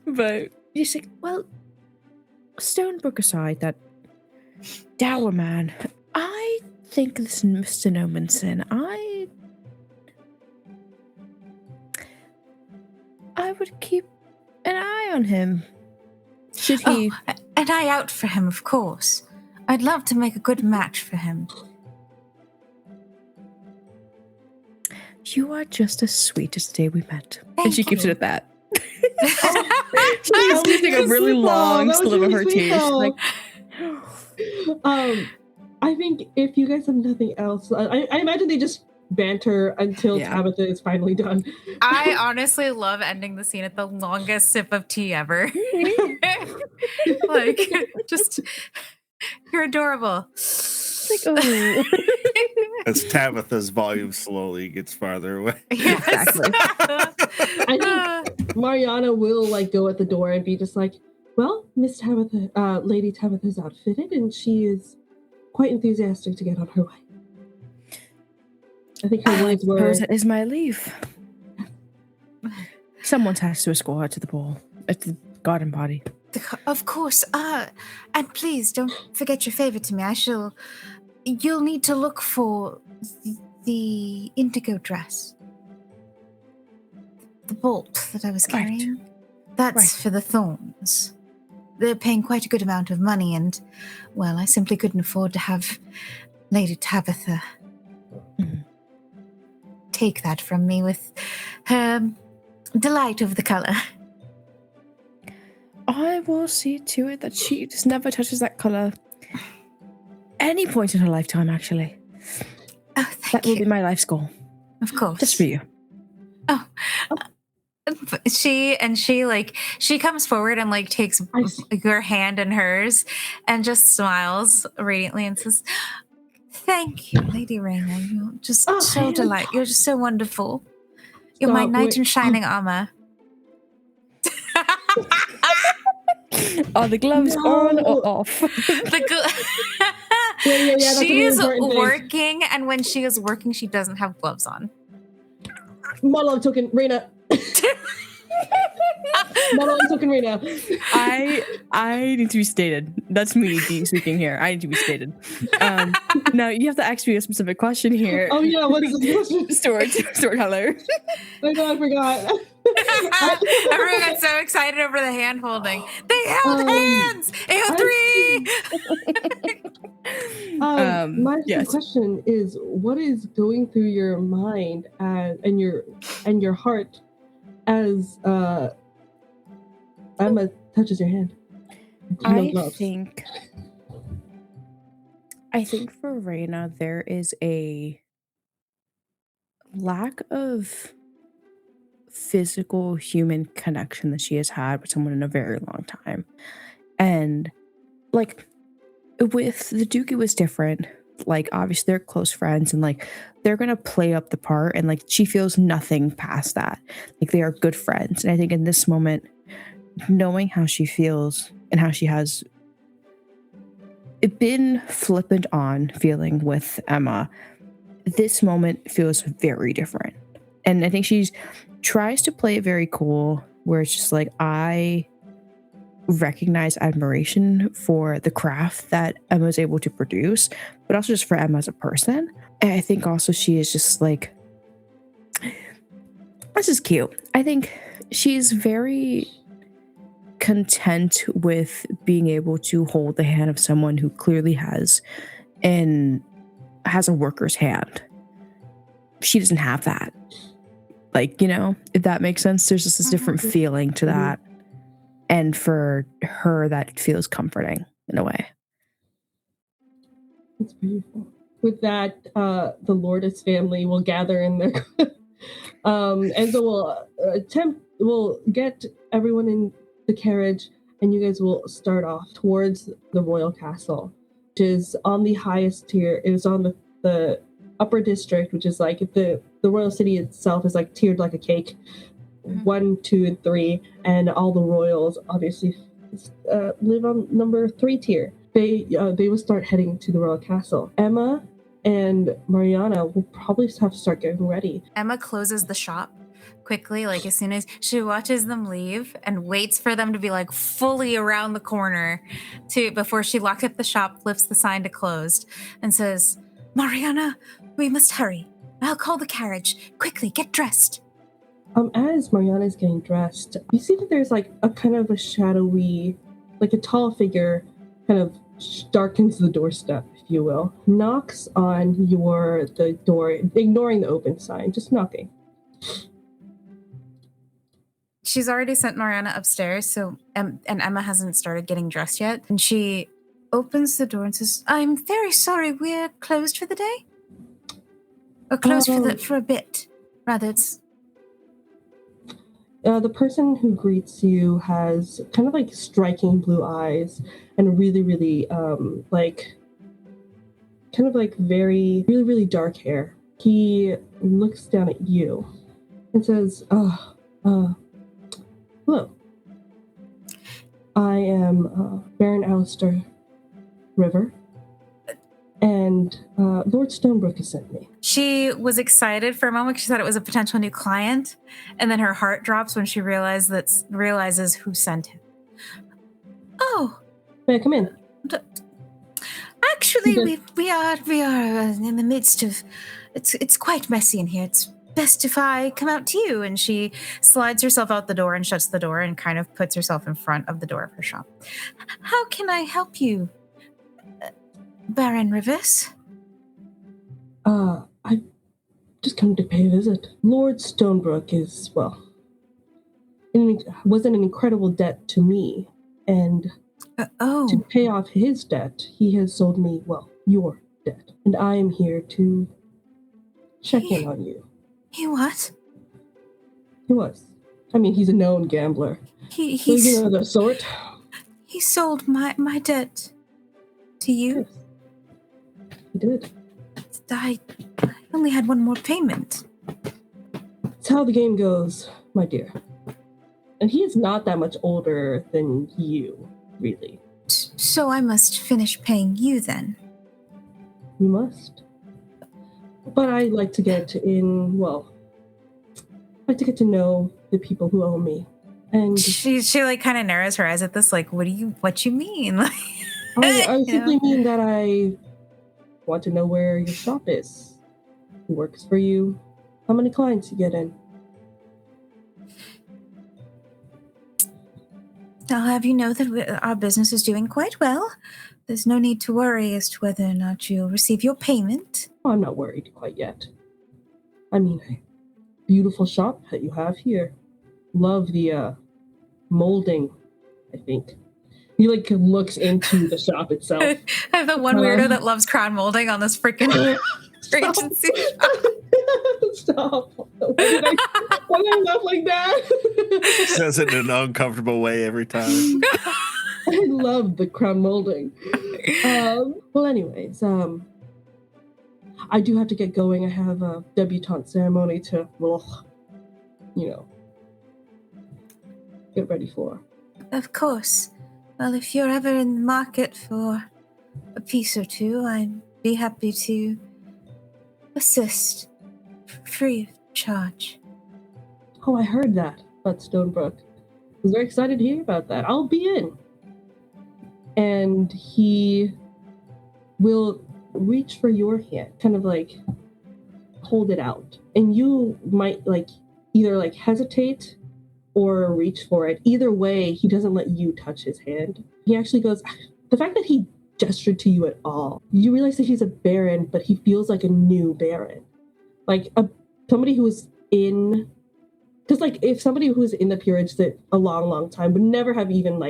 But she's like, well, Stonebrook aside, that dour man, I think this Mr. Nomanson, I would keep an eye on him. Should he? Oh, an eye out for him, of course. I'd love to make a good match for him. You are just as sweet as the day we met. Thank and she keeps you. it at that. She's using a really long slit of her teeth. Like, I think if you guys have nothing else, I imagine they just banter until Tabitha is finally done. I honestly love ending the scene at the longest sip of tea ever. Like, just, you're adorable. Like, oh. As Tabitha's volume slowly gets farther away. Yes. Exactly. I think Mariana will like go at the door and be just like, well, Miss Tabitha, Lady Tabitha's outfitted and she is quite enthusiastic to get on her way. I think her words were... That is my leave. Someone has to escort her to the ball, at the garden party. Of course. And please don't forget your favor to me. You'll need to look for the indigo dress. The bolt that I was carrying. Right. That's for the thorns. They're paying quite a good amount of money and, well, I simply couldn't afford to have Lady Tabitha take that from me with her delight over the color. I will see to it that she just never touches that color any point in her lifetime, actually. Oh, thank you. That will be my life's goal. Of course. Just for you. Oh. She comes forward and like takes your hand in hers and just smiles radiantly and says, "Thank you, Lady Raina. You're just so delightful. You're just so wonderful. You're my knight in shining armor." Are the gloves on or off? She's working, and when she is working, she doesn't have gloves on. Monologue token, Raina. Monologue token, Raina. I need to be stated. That's me speaking here. I need to be stated. Now you have to ask me a specific question here. Oh yeah, what is the question? Storyteller. I know, I forgot. Everyone got so excited over the hand holding. They held hands. AO3. My question is, what is going through your mind and your heart as Emma touches your hand? I think I think for Reina, there is a lack of physical human connection that she has had with someone in a very long time. And like with the Duke, it was different. Like, obviously, they're close friends and like they're gonna play up the part, and like she feels nothing past that. Like, they are good friends. And I think in this moment, knowing how she feels and how she has been flippant on feeling with Emma, this moment feels very different. And I think she's tries to play it very cool, where it's just like, I recognize admiration for the craft that Emma is able to produce, but also just for Emma as a person. And I think also she is just like, this is cute. I think she's very content with being able to hold the hand of someone who clearly has a worker's hand. She doesn't have that. Like, if that makes sense, there's just this different feeling to that. And for her, that feels comforting in a way. It's beautiful. With that, the Lourdes family will gather in their and so we'll get everyone in the carriage, and you guys will start off towards the royal castle, which is on the highest tier. It is on the upper district, which is like the royal city itself is like tiered like a cake. 1, 2, and 3, and all the royals obviously live on number 3 tier. They will start heading to the royal castle. Emma and Mariana will probably have to start getting ready. Emma closes the shop quickly, like as soon as she watches them leave, and waits for them to be like fully around the corner before she locks up the shop, flips the sign to closed, and says, "Mariana, we must hurry. I'll call the carriage. Quickly, get dressed." As Mariana is getting dressed, you see that there's like a kind of a shadowy, like a tall figure kind of darkens the doorstep, if you will, knocks on the door, ignoring the open sign, just knocking. She's already sent Mariana upstairs, so and Emma hasn't started getting dressed yet. And she opens the door and says, "I'm very sorry, we're closed for the day. Or closed for a bit. Rather, it's..." The person who greets you has kind of like striking blue eyes and really, really like kind of like very, really, really dark hair. He looks down at you and says, hello. I am Baron Alistair River, and Lord Stonebrook has sent me. She was excited for a moment. She thought it was a potential new client, and then her heart drops when she realizes who sent him. "Oh, May I come in?" Actually, we are in the midst of. It's quite messy in here. It's best if I come out to you. And she slides herself out the door and shuts the door and kind of puts herself in front of the door of her shop. "How can I help you, Baron Rivers?" I just come to pay a visit. Lord Stonebrook is, was in an incredible debt to me, and to pay off his debt, he has sold me, your debt, and I am here to check in on you. He what? He was. I mean, he's a known gambler. He's you know the sort. He sold my debt to you? Yes, he did. I only had one more payment. It's how the game goes, my dear. And he is not that much older than you, really. So I must finish paying you then? You must. But I like to get to know the people who owe me. And she like kind of narrows her eyes at this, like, what you mean? Like, I simply mean that I want to know where your shop is, who works for you, how many clients you get in. I'll have you know that our business is doing quite well. There's no need to worry as to whether or not you'll receive your payment. Oh, I'm not worried quite yet. I mean, a beautiful shop that you have here. Love the molding, I think. He like looks into the shop itself. I'm the one weirdo that loves crown molding on this freaking Regency shop. Stop. Why did I laugh like that? Says it in an uncomfortable way every time. I love the crown molding. Well, anyways, I do have to get going. I have a debutante ceremony to, get ready for. Of course. Well, if you're ever in the market for a piece or two, I'd be happy to assist free of charge. Oh, I heard that about Stonebrook. I was very excited to hear about that. I'll be in. And he will reach for your hand, kind of like hold it out. And you might either hesitate or reach for it. Either way, he doesn't let you touch his hand. He actually goes, the fact that he gestured to you at all, you realize that he's a baron, but he feels like a new baron. Like somebody who was in, because if somebody who was in the peerage that a long, long time would never have even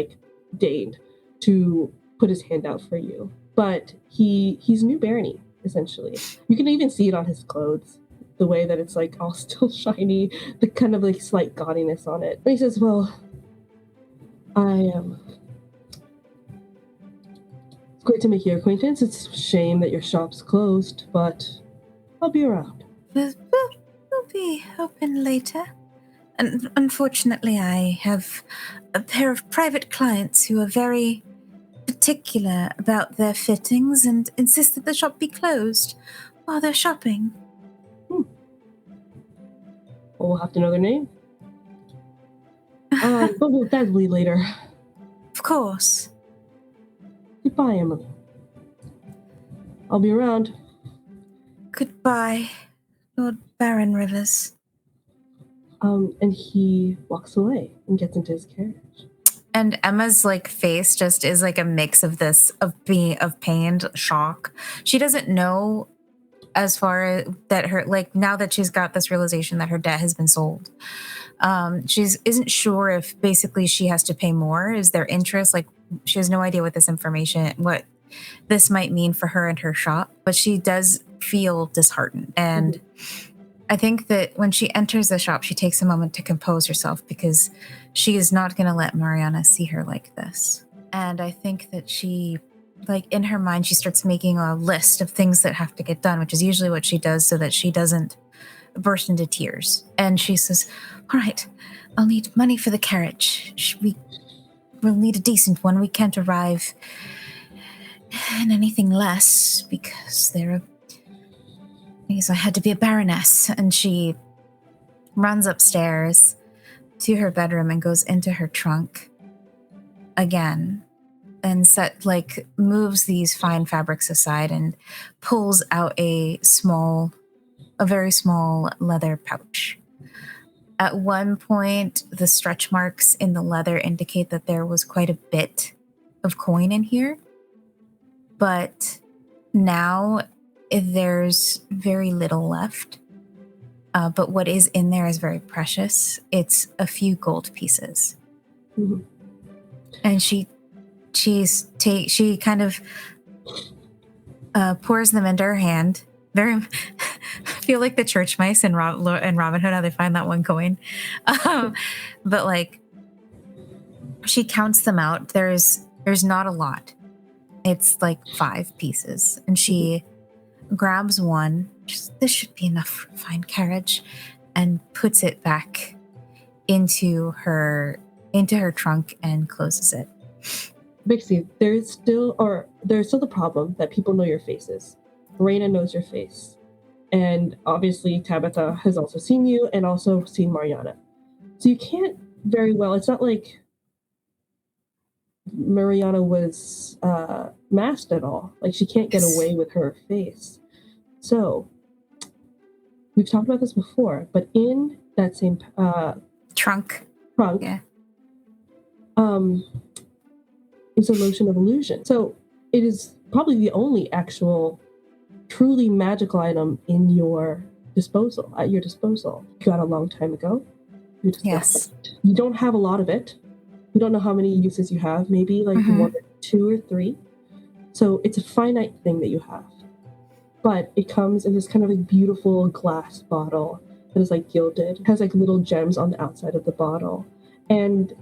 deigned to put his hand out for you. But he's new barony, essentially. You can even see it on his clothes. The way that it's all still shiny, the kind of slight gaudiness on it. And he says, well, it's great to make your acquaintance. It's a shame that your shop's closed, but I'll be around. We'll be open later. And unfortunately, I have a pair of private clients who are very particular about their fittings and insist that the shop be closed while they're shopping. Well, we'll have to know their name. But that'll be later. Of course. Goodbye, Emily. I'll be around. Goodbye, Lord Baron Rivers. And he walks away and gets into his carriage. And Emma's face just is a mix of this, of pained shock. She doesn't know as far as that her, now that she's got this realization that her debt has been sold. She isn't sure if basically she has to pay more. Is there interest? She has no idea what this might mean for her and her shop, but she does feel disheartened. And I think that when she enters the shop, she takes a moment to compose herself because she is not going to let Mariana see her like this. And I think that she, in her mind, she starts making a list of things that have to get done, which is usually what she does so that she doesn't burst into tears. And she says, all right, I'll need money for the carriage. We'll need a decent one. We can't arrive in anything less because I had to be a baroness. And she runs upstairs to her bedroom and goes into her trunk again and moves these fine fabrics aside and pulls out a very small leather pouch. At one point, the stretch marks in the leather indicate that there was quite a bit of coin in here. But now there's very little left. But what is in there is very precious. It's a few gold pieces. Mm-hmm. And she kind of pours them into her hand. Very, I feel like the church mice in Robin Hood, how they find that one coin. But she counts them out. There's not a lot. It's 5 pieces, and she grabs one. This should be enough for a fine carriage, and puts it back into her trunk and closes it. Vixie, there's still the problem that people know your faces. Raina knows your face. And obviously Tabitha has also seen you and also seen Mariana. So you can't very well, it's not like Mariana was masked at all. She can't get away with her face. So we've talked about this before, but in that same trunk. Yeah. Is a lotion of illusion. So it is probably the only actual truly magical item in your disposal, at your disposal. You got a long time ago. Yes. You don't have a lot of it. We don't know how many uses you have, maybe like 1 or 2 or 3. So it's a finite thing that you have. But it comes in this kind of like beautiful glass bottle that is like gilded. It has like little gems on the outside of the bottle. And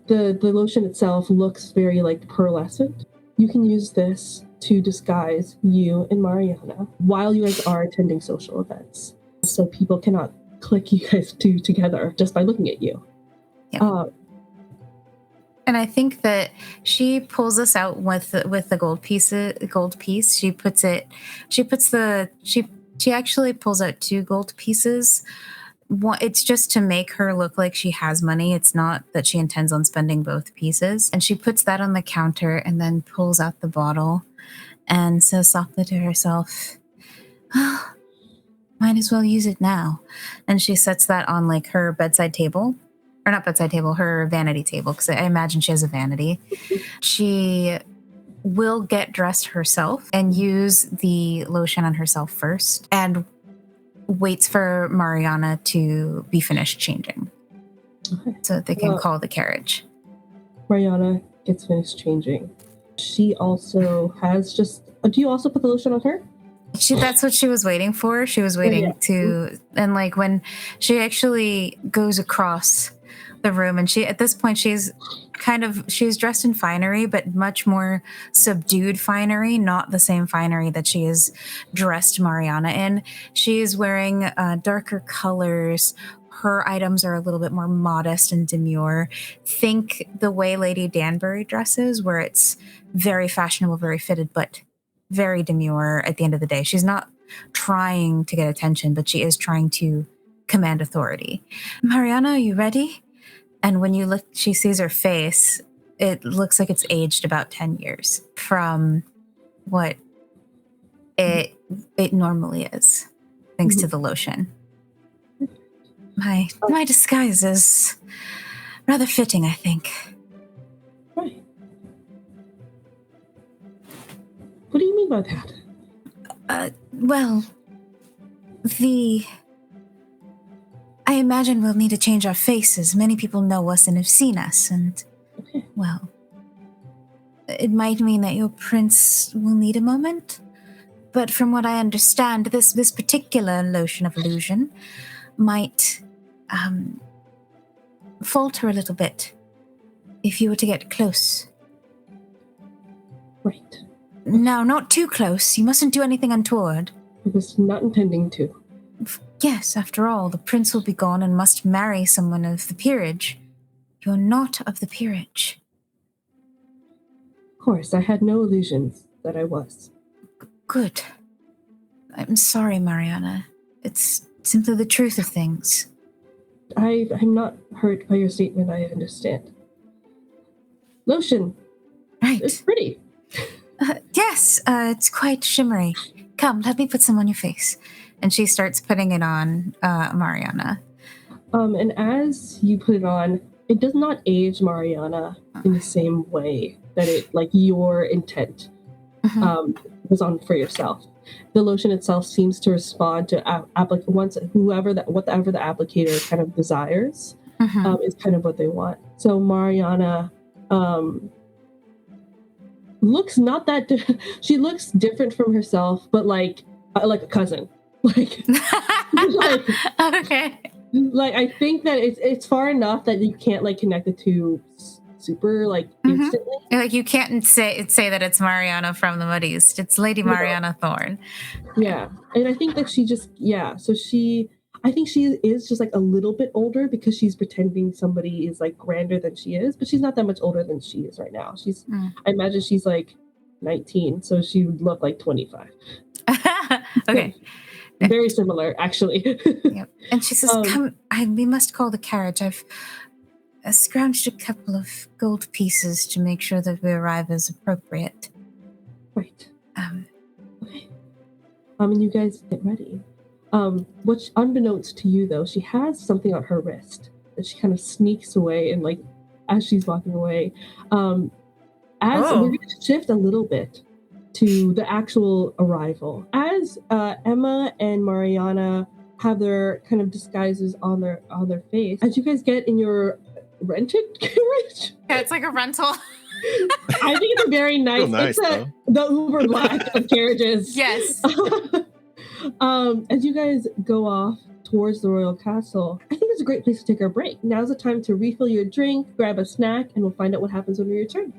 the lotion itself looks very like pearlescent. You can use this to disguise you and Mariana while you guys are attending social events. So people cannot click you guys two together just by looking at you. Yep. And I think that she pulls us out with the gold piece. She actually pulls out 2 gold pieces. It's just to make her look like she has money. It's not that she intends on spending both pieces. And she puts that on the counter and then pulls out the bottle and says softly to herself, oh, might as well use it now. And she sets that on like her bedside table. Or not bedside table, her vanity table, because I imagine she has a vanity. She will get dressed herself and use the lotion on herself first and waits for Mariana to be finished changing so that they can call the carriage. Mariana gets finished changing. She also has do you also put the lotion on her? That's what she was waiting for. She was waiting to, and like when she actually goes across the room, and at this point she's dressed in finery, but much more subdued finery, not the same finery that she has dressed Mariana in. She is wearing darker colors. Her items are a little bit more modest and demure. Think the way Lady Danbury dresses, where it's very fashionable, very fitted, but very demure at the end of the day. She's not trying to get attention, but she is trying to command authority. Mariana, are you ready? And when you look, she sees her face. It looks like it's aged about 10 years from what it normally is, thanks to the lotion. My disguise is rather fitting, I think. Right. What do you mean by that? Well, I imagine we'll need to change our faces. Many people know us and have seen us, and, well, it might mean that your prince will need a moment. But from what I understand, this particular lotion of illusion might falter a little bit if you were to get close. Right. Now, not too close. You mustn't do anything untoward. I was not intending to. Yes, after all, the prince will be gone and must marry someone of the peerage. You're not of the peerage. Of course, I had no illusions that I was. Good. I'm sorry, Mariana. It's simply the truth of things. I'm not hurt by your statement, I understand. Lotion. Right. It's pretty. Yes, it's quite shimmery. Come, let me put some on your face. And she starts putting it on Mariana. And as you put it on, it does not age Mariana in the same way that it, like your intent was on for yourself. The lotion itself seems to respond to whatever the applicator kind of desires is kind of what they want. So Mariana looks not that she looks different from herself, but like a cousin. Like okay. Like I think that it's far enough that you can't like connect the two super like instantly. Like you can't say that it's Mariana from the Modiste. It's Lady Mariana Thorne. Yeah, and I think that I think she is just like a little bit older because she's pretending somebody is like grander than she is, but she's not that much older than she is right now. I imagine she's like 19, so she would look like 25. Okay. So, very similar, actually. Yep. And she says, "Come, we must call the carriage. I've scrounged a couple of gold pieces to make sure that we arrive as appropriate." Right. Okay. And you guys get ready. Which, unbeknownst to you, though, she has something on her wrist that she kind of sneaks away, and like as she's walking away, we're going to shift a little bit to the actual arrival. As Emma and Mariana have their kind of disguises on their face, as you guys get in your rented carriage. Yeah, it's like a rental. I think it's a very nice. Nice, it's the Uber Black of carriages. Yes. As you guys go off towards the royal castle, I think it's a great place to take our break. Now's the time to refill your drink, grab a snack, and we'll find out what happens when we return.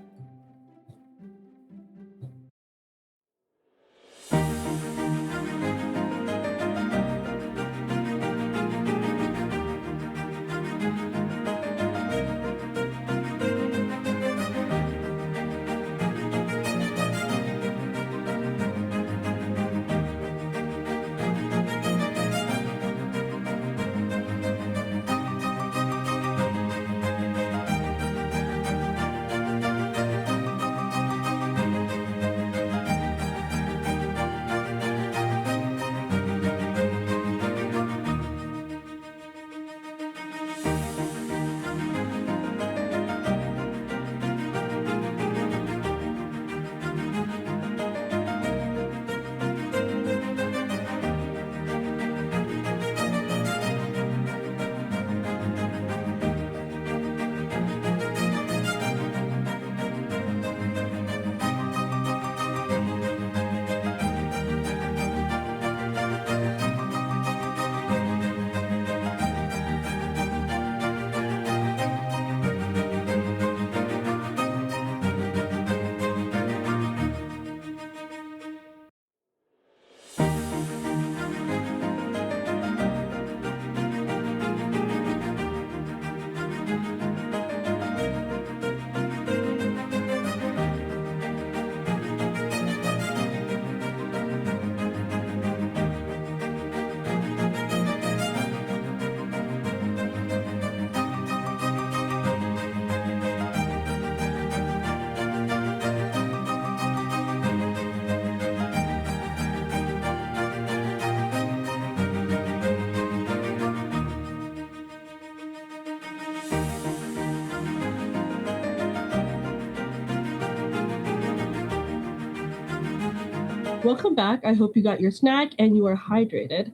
Welcome back. I hope you got your snack and you are hydrated.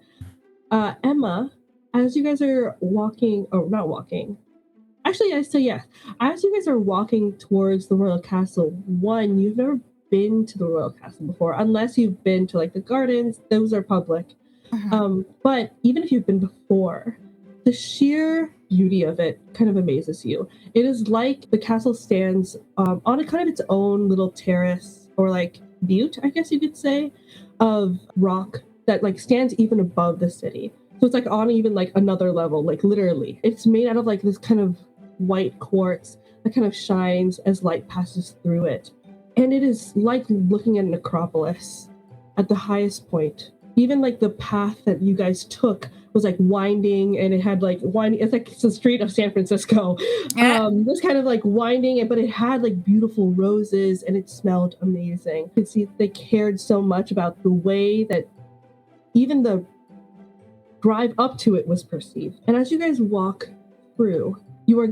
Emma, as you guys are walking, or not walking, actually, I say yes. As you guys are walking towards the royal castle, one, you've never been to the royal castle before, unless you've been to like the gardens. Those are public. But even if you've been before, the sheer beauty of it kind of amazes you. It is like the castle stands on a kind of its own little terrace or like butte, I guess you could say, of rock that like stands even above the city. So it's like on even like another level, like literally. It's made out of like this kind of white quartz that kind of shines as light passes through it. And it is like looking at an acropolis at the highest point. Even like the path that you guys took was like winding, and it had like winding. It's like the street of San Francisco. Yeah. This kind of like winding, but it had like beautiful roses, and it smelled amazing. You could see they cared so much about the way that even the drive up to it was perceived. And as you guys walk through, you are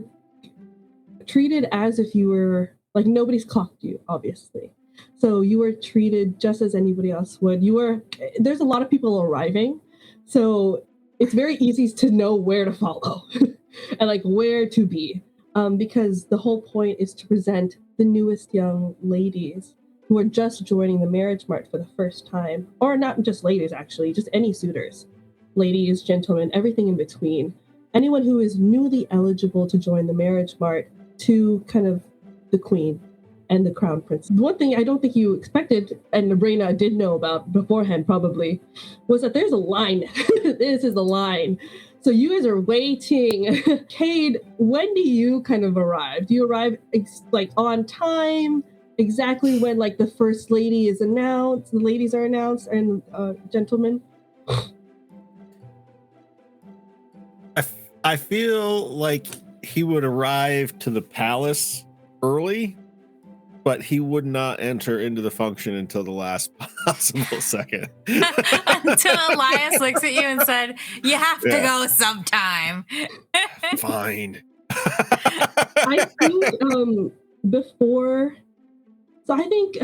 treated as if you were like nobody's clocked you, obviously. So you were treated just as anybody else would. There's a lot of people arriving, so it's very easy to know where to follow and like where to be, because the whole point is to present the newest young ladies who are just joining the marriage mart for the first time, or not just ladies, actually, just any suitors, ladies, gentlemen, everything in between. Anyone who is newly eligible to join the marriage mart to kind of the queen and the crown prince. One thing I don't think you expected, and Raina did know about beforehand probably, was that there's a line. This is a line. So you guys are waiting. Cade, when do you kind of arrive? Do you arrive like on time? Exactly when like the first lady is announced, the ladies are announced, and gentlemen? I feel like he would arrive to the palace early, but he would not enter into the function until the last possible second. Until Elias looks at you and said, "You have to go sometime." Fine. I think before, so I think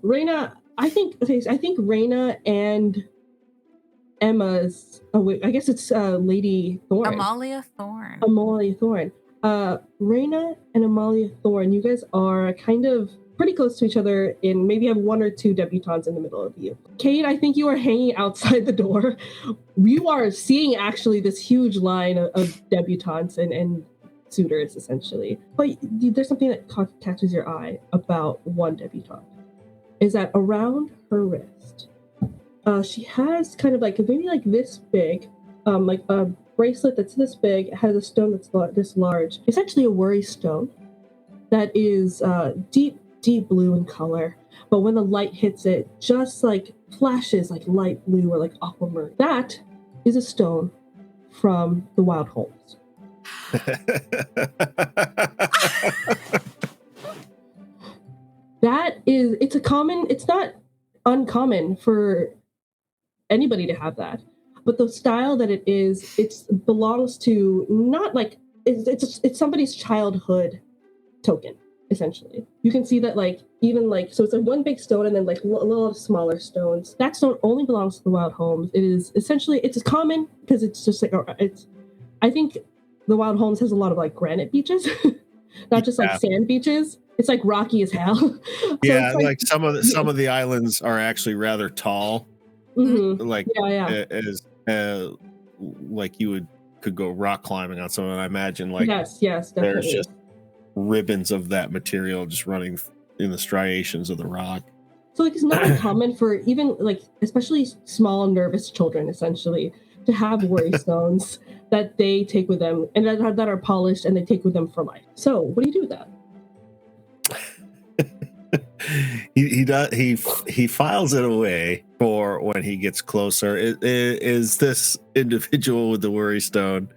Raina, I think Raina and Emma's, I guess it's Lady Thorne. Amalia Thorne. Amalia Thorne. Raina and Amalia Thorne, you guys are kind of pretty close to each other and maybe have one or two debutantes in the middle of you. Kate, I think you are hanging outside the door. You are seeing actually this huge line of debutantes and suitors, essentially. But there's something that catches your eye about one debutante. Is that around her wrist, she has kind of like maybe like this big, like a bracelet that's this big. It has a stone that's this large. It's actually a worry stone that is deep blue in color, but when the light hits it, just like flashes like light blue or like aquamarine. That is a stone from the Wild Holmes. It's not uncommon for anybody to have that, but the style that it is, it belongs to not like it's somebody's childhood token, essentially. You can see that like even like, so it's like one big stone and then like a little smaller stones. That stone only belongs to the Wild Holmes. It is essentially, it's common because it's just like, I think the Wild Holmes has a lot of like granite beaches, not just like sand beaches. It's like rocky as hell. So yeah, like some of the islands are actually rather tall. Mm-hmm. Like as like you could go rock climbing on some of them. I imagine like yes, definitely. There's just ribbons of that material just running in the striations of the rock. So like it's not uncommon for even like especially small nervous children essentially to have worry stones that they take with them and that are polished and they take with them for life. So what do you do with that? He files it away for when he gets closer. Is this individual with the worry stone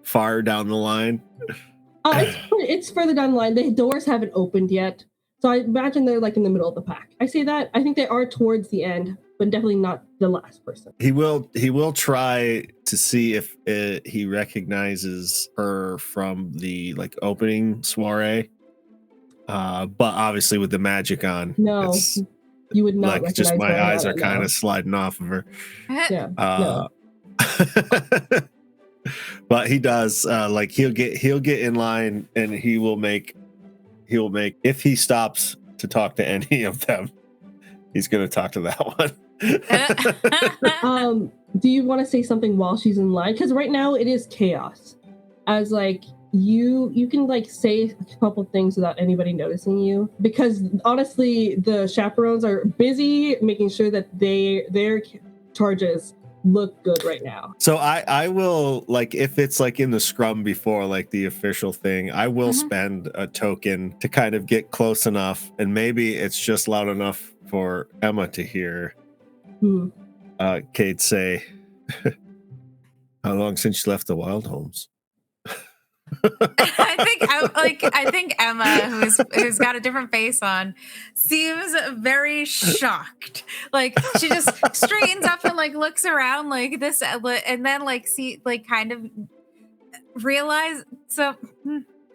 far down the line? It's further down the line. The doors haven't opened yet, so I imagine they're like in the middle of the pack. I say that. I think they are towards the end, but definitely not the last person. He will try to see if he recognizes her from the like opening soirée. But obviously with the magic on, no, you would not. Like just my eyes are kind of sliding off of her. Yeah. No. But he does. Like he'll get in line, and he will make. If he stops to talk to any of them, he's going to talk to that one. Do you want to say something while she's in line? Because right now it is chaos. As like. You can like say a couple things without anybody noticing you, because honestly the chaperones are busy making sure that their charges look good right now. So I will, like, if it's like in the scrum before like the official thing, I will spend a token to kind of get close enough, and maybe it's just loud enough for Emma to hear Kate say, how long since you left the Wild Holmes? I think Emma, who's got a different face on, seems very shocked. Like she just straightens up and like looks around like this, and then like see like kind of realize. So,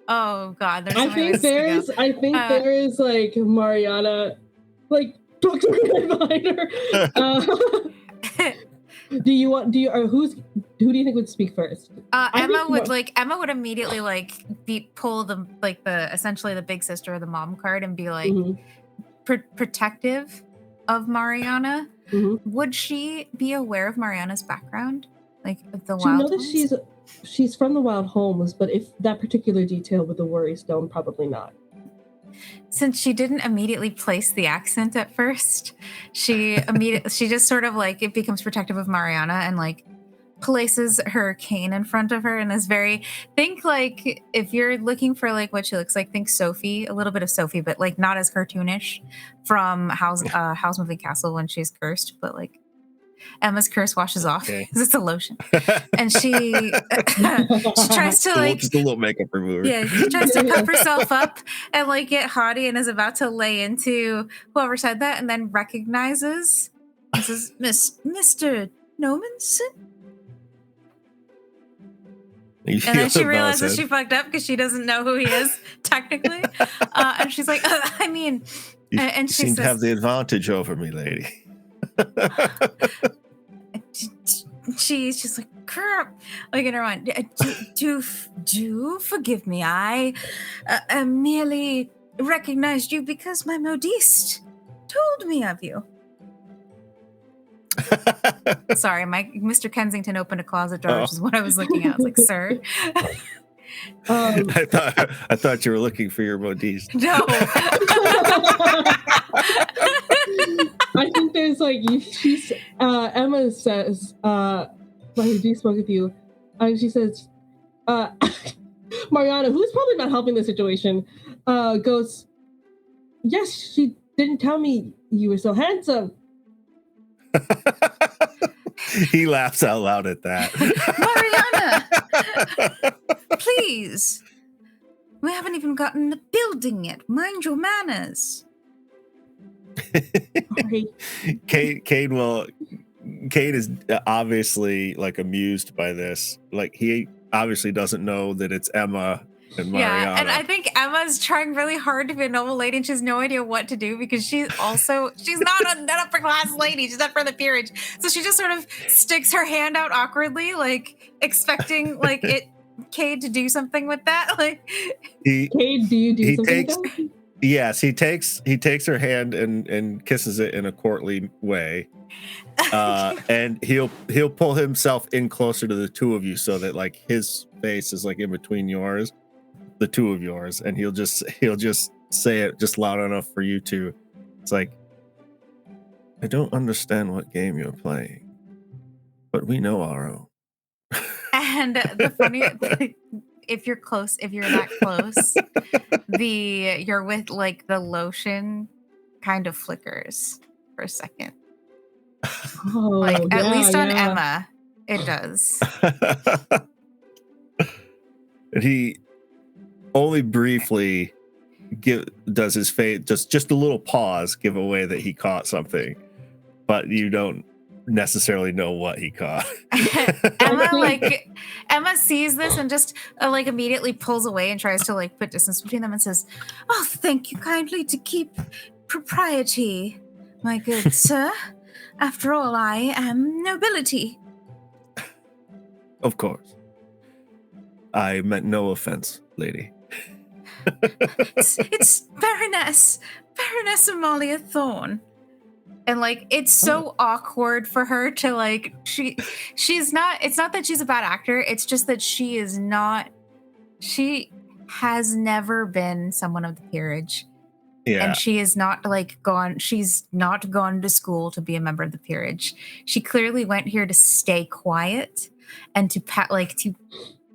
oh God, there's. I think there is like Mariana, like talk to me behind her. Who do you think would speak first? Emma would immediately like pull the essentially the big sister or the mom card and be like protective of Mariana. Would she be aware of Mariana's background, like the Wild Holmes? You know that she's from the Wild Holmes, but if that particular detail with the worry stone, probably not. Since she didn't immediately place the accent at first, she just sort of like it becomes protective of Mariana and like places her cane in front of her and is think like if you're looking for like what she looks like, think Sophie, a little bit of Sophie, but like not as cartoonish from House Moving Castle when she's cursed, but like Emma's curse washes off because it's a lotion, and she tries to like just a little makeup remover. Yeah, she tries to pep herself up and like get haughty and is about to lay into whoever said that, and then recognizes this is Mr. Nomanson. And then she realizes she fucked up because she doesn't know who he is technically, and she's like, I mean, and she seem to have the advantage over me, lady. She's just like, crap. Like in her mind, do forgive me. I merely recognized you because my modiste told me of you. Sorry, Mr. Kensington opened a closet door, which is what I was looking at. I was like, sir. I thought you were looking for your modiste. No. I think there's like she's Emma says, my modiste spoke with you, and she says, Mariana, who's probably not helping the situation, goes, yes, she didn't tell me you were so handsome. He laughs out loud at that. Mariana, please. We haven't even gotten the building yet. Mind your manners. Sorry. Kate is obviously like amused by this. Like he obviously doesn't know that it's Emma and Mariana. Yeah, and I think Emma's trying really hard to be a noble lady, and she has no idea what to do because she's not an upper class lady. She's not for the peerage, so she just sort of sticks her hand out awkwardly, like expecting like Cade to do something with that. Like, Cade, do you do something? Yes, he takes her hand and kisses it in a courtly way. And he'll pull himself in closer to the two of you so that like his face is like in between yours, the two of yours, and he'll just say it just loud enough for you to. It's like, I don't understand what game you're playing, but we know our own. And the funny, if you're that close, you're with like the lotion kind of flickers for a second. Oh, like yeah, at least on yeah. Emma, it does. And he only briefly does his face just a little pause, give away that he caught something, but you don't necessarily know what he caught. Emma sees this and just like immediately pulls away and tries to like put distance between them and says, "Oh, thank you kindly to keep propriety, my good sir. After all, I am nobility." Of course. I meant no offense, lady. It's Baroness Amalia Thorne. And like it's so awkward for her to like she's not, it's not that she's a bad actor, it's just that she has never been someone of the peerage. Yeah. And she's not gone to school to be a member of the peerage. She clearly went here to stay quiet and to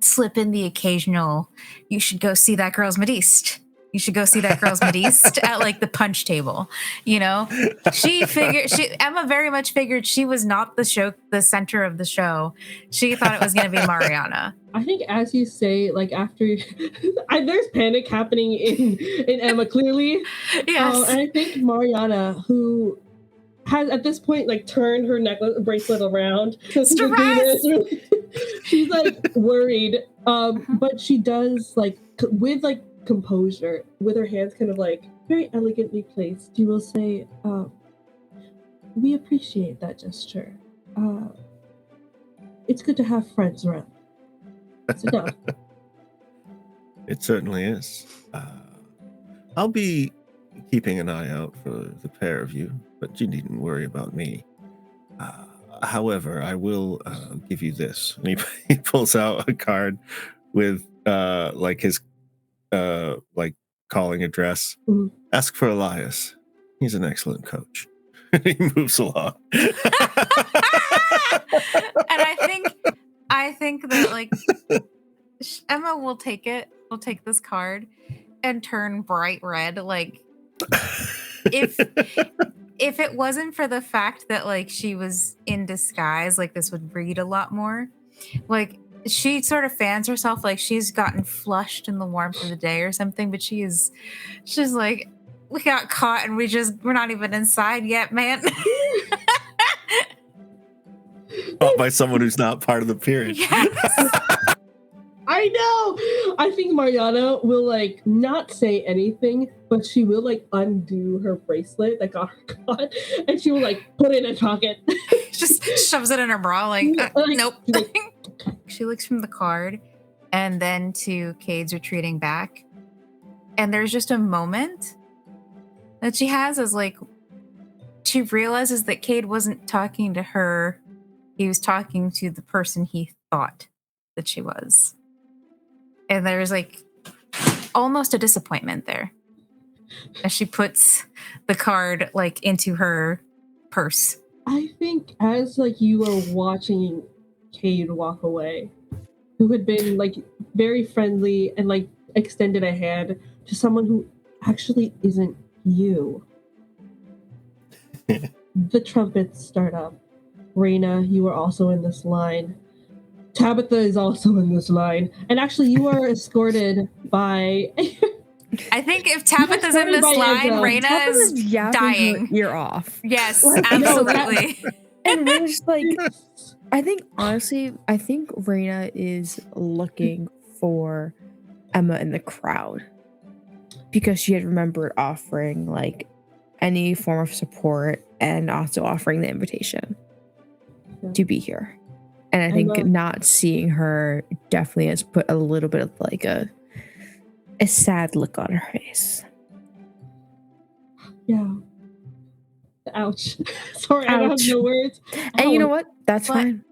slip in the occasional, you should go see that girl's modiste. You should go see that girl's modiste at like the punch table. You know, Emma very much figured she was not the center of the show. She thought it was going to be Mariana. I think, as you say, like after there's panic happening in Emma clearly. Yes, and I think Mariana, who has at this point like turned her bracelet around, she's like worried, but she does like with like composure, with her hands kind of like very elegantly placed, you will say, we appreciate that gesture. It's good to have friends around. Sit down. It certainly is. I'll be keeping an eye out for the pair of you, but you needn't worry about me. However, I will give you this. And he pulls out a card with like his like calling address. Mm-hmm. Ask for Elias. He's an excellent coach. He moves along. And I think that like Emma will take this card and turn bright red. Like if it wasn't for the fact that like she was in disguise, like this would read a lot more. Like she sort of fans herself like she's gotten flushed in the warmth of the day or something, but she's like, we got caught and we're not even inside yet, man. Caught by someone who's not part of the peerage. Yes. I know. I think Mariana will like not say anything, but she will like undo her bracelet that got her caught, and she will like put it in a pocket. Just shoves it in her bra, like nope. Like, She looks from the card and then to Cade's retreating back. And there's just a moment that she has as like, she realizes that Cade wasn't talking to her. He was talking to the person he thought that she was. And there's like almost a disappointment there as she puts the card like into her purse. I think as like you were watching Cade walk away, who had been like very friendly and like extended a hand to someone who actually isn't you. The trumpets start up. Raina, you are also in this line. Tabitha is also in this line. And actually you are escorted by I think if Tabitha's in this line, Raina is dying. You're off. Yes, Like, absolutely. And Raina's like, I think Raina is looking for Emma in the crowd because she had remembered offering like any form of support and also offering the invitation to be here. And I think not seeing her definitely has put a little bit of like a sad look on her face. Yeah. Ouch. Sorry, Ouch. I don't have no words. And you know what? That's fine.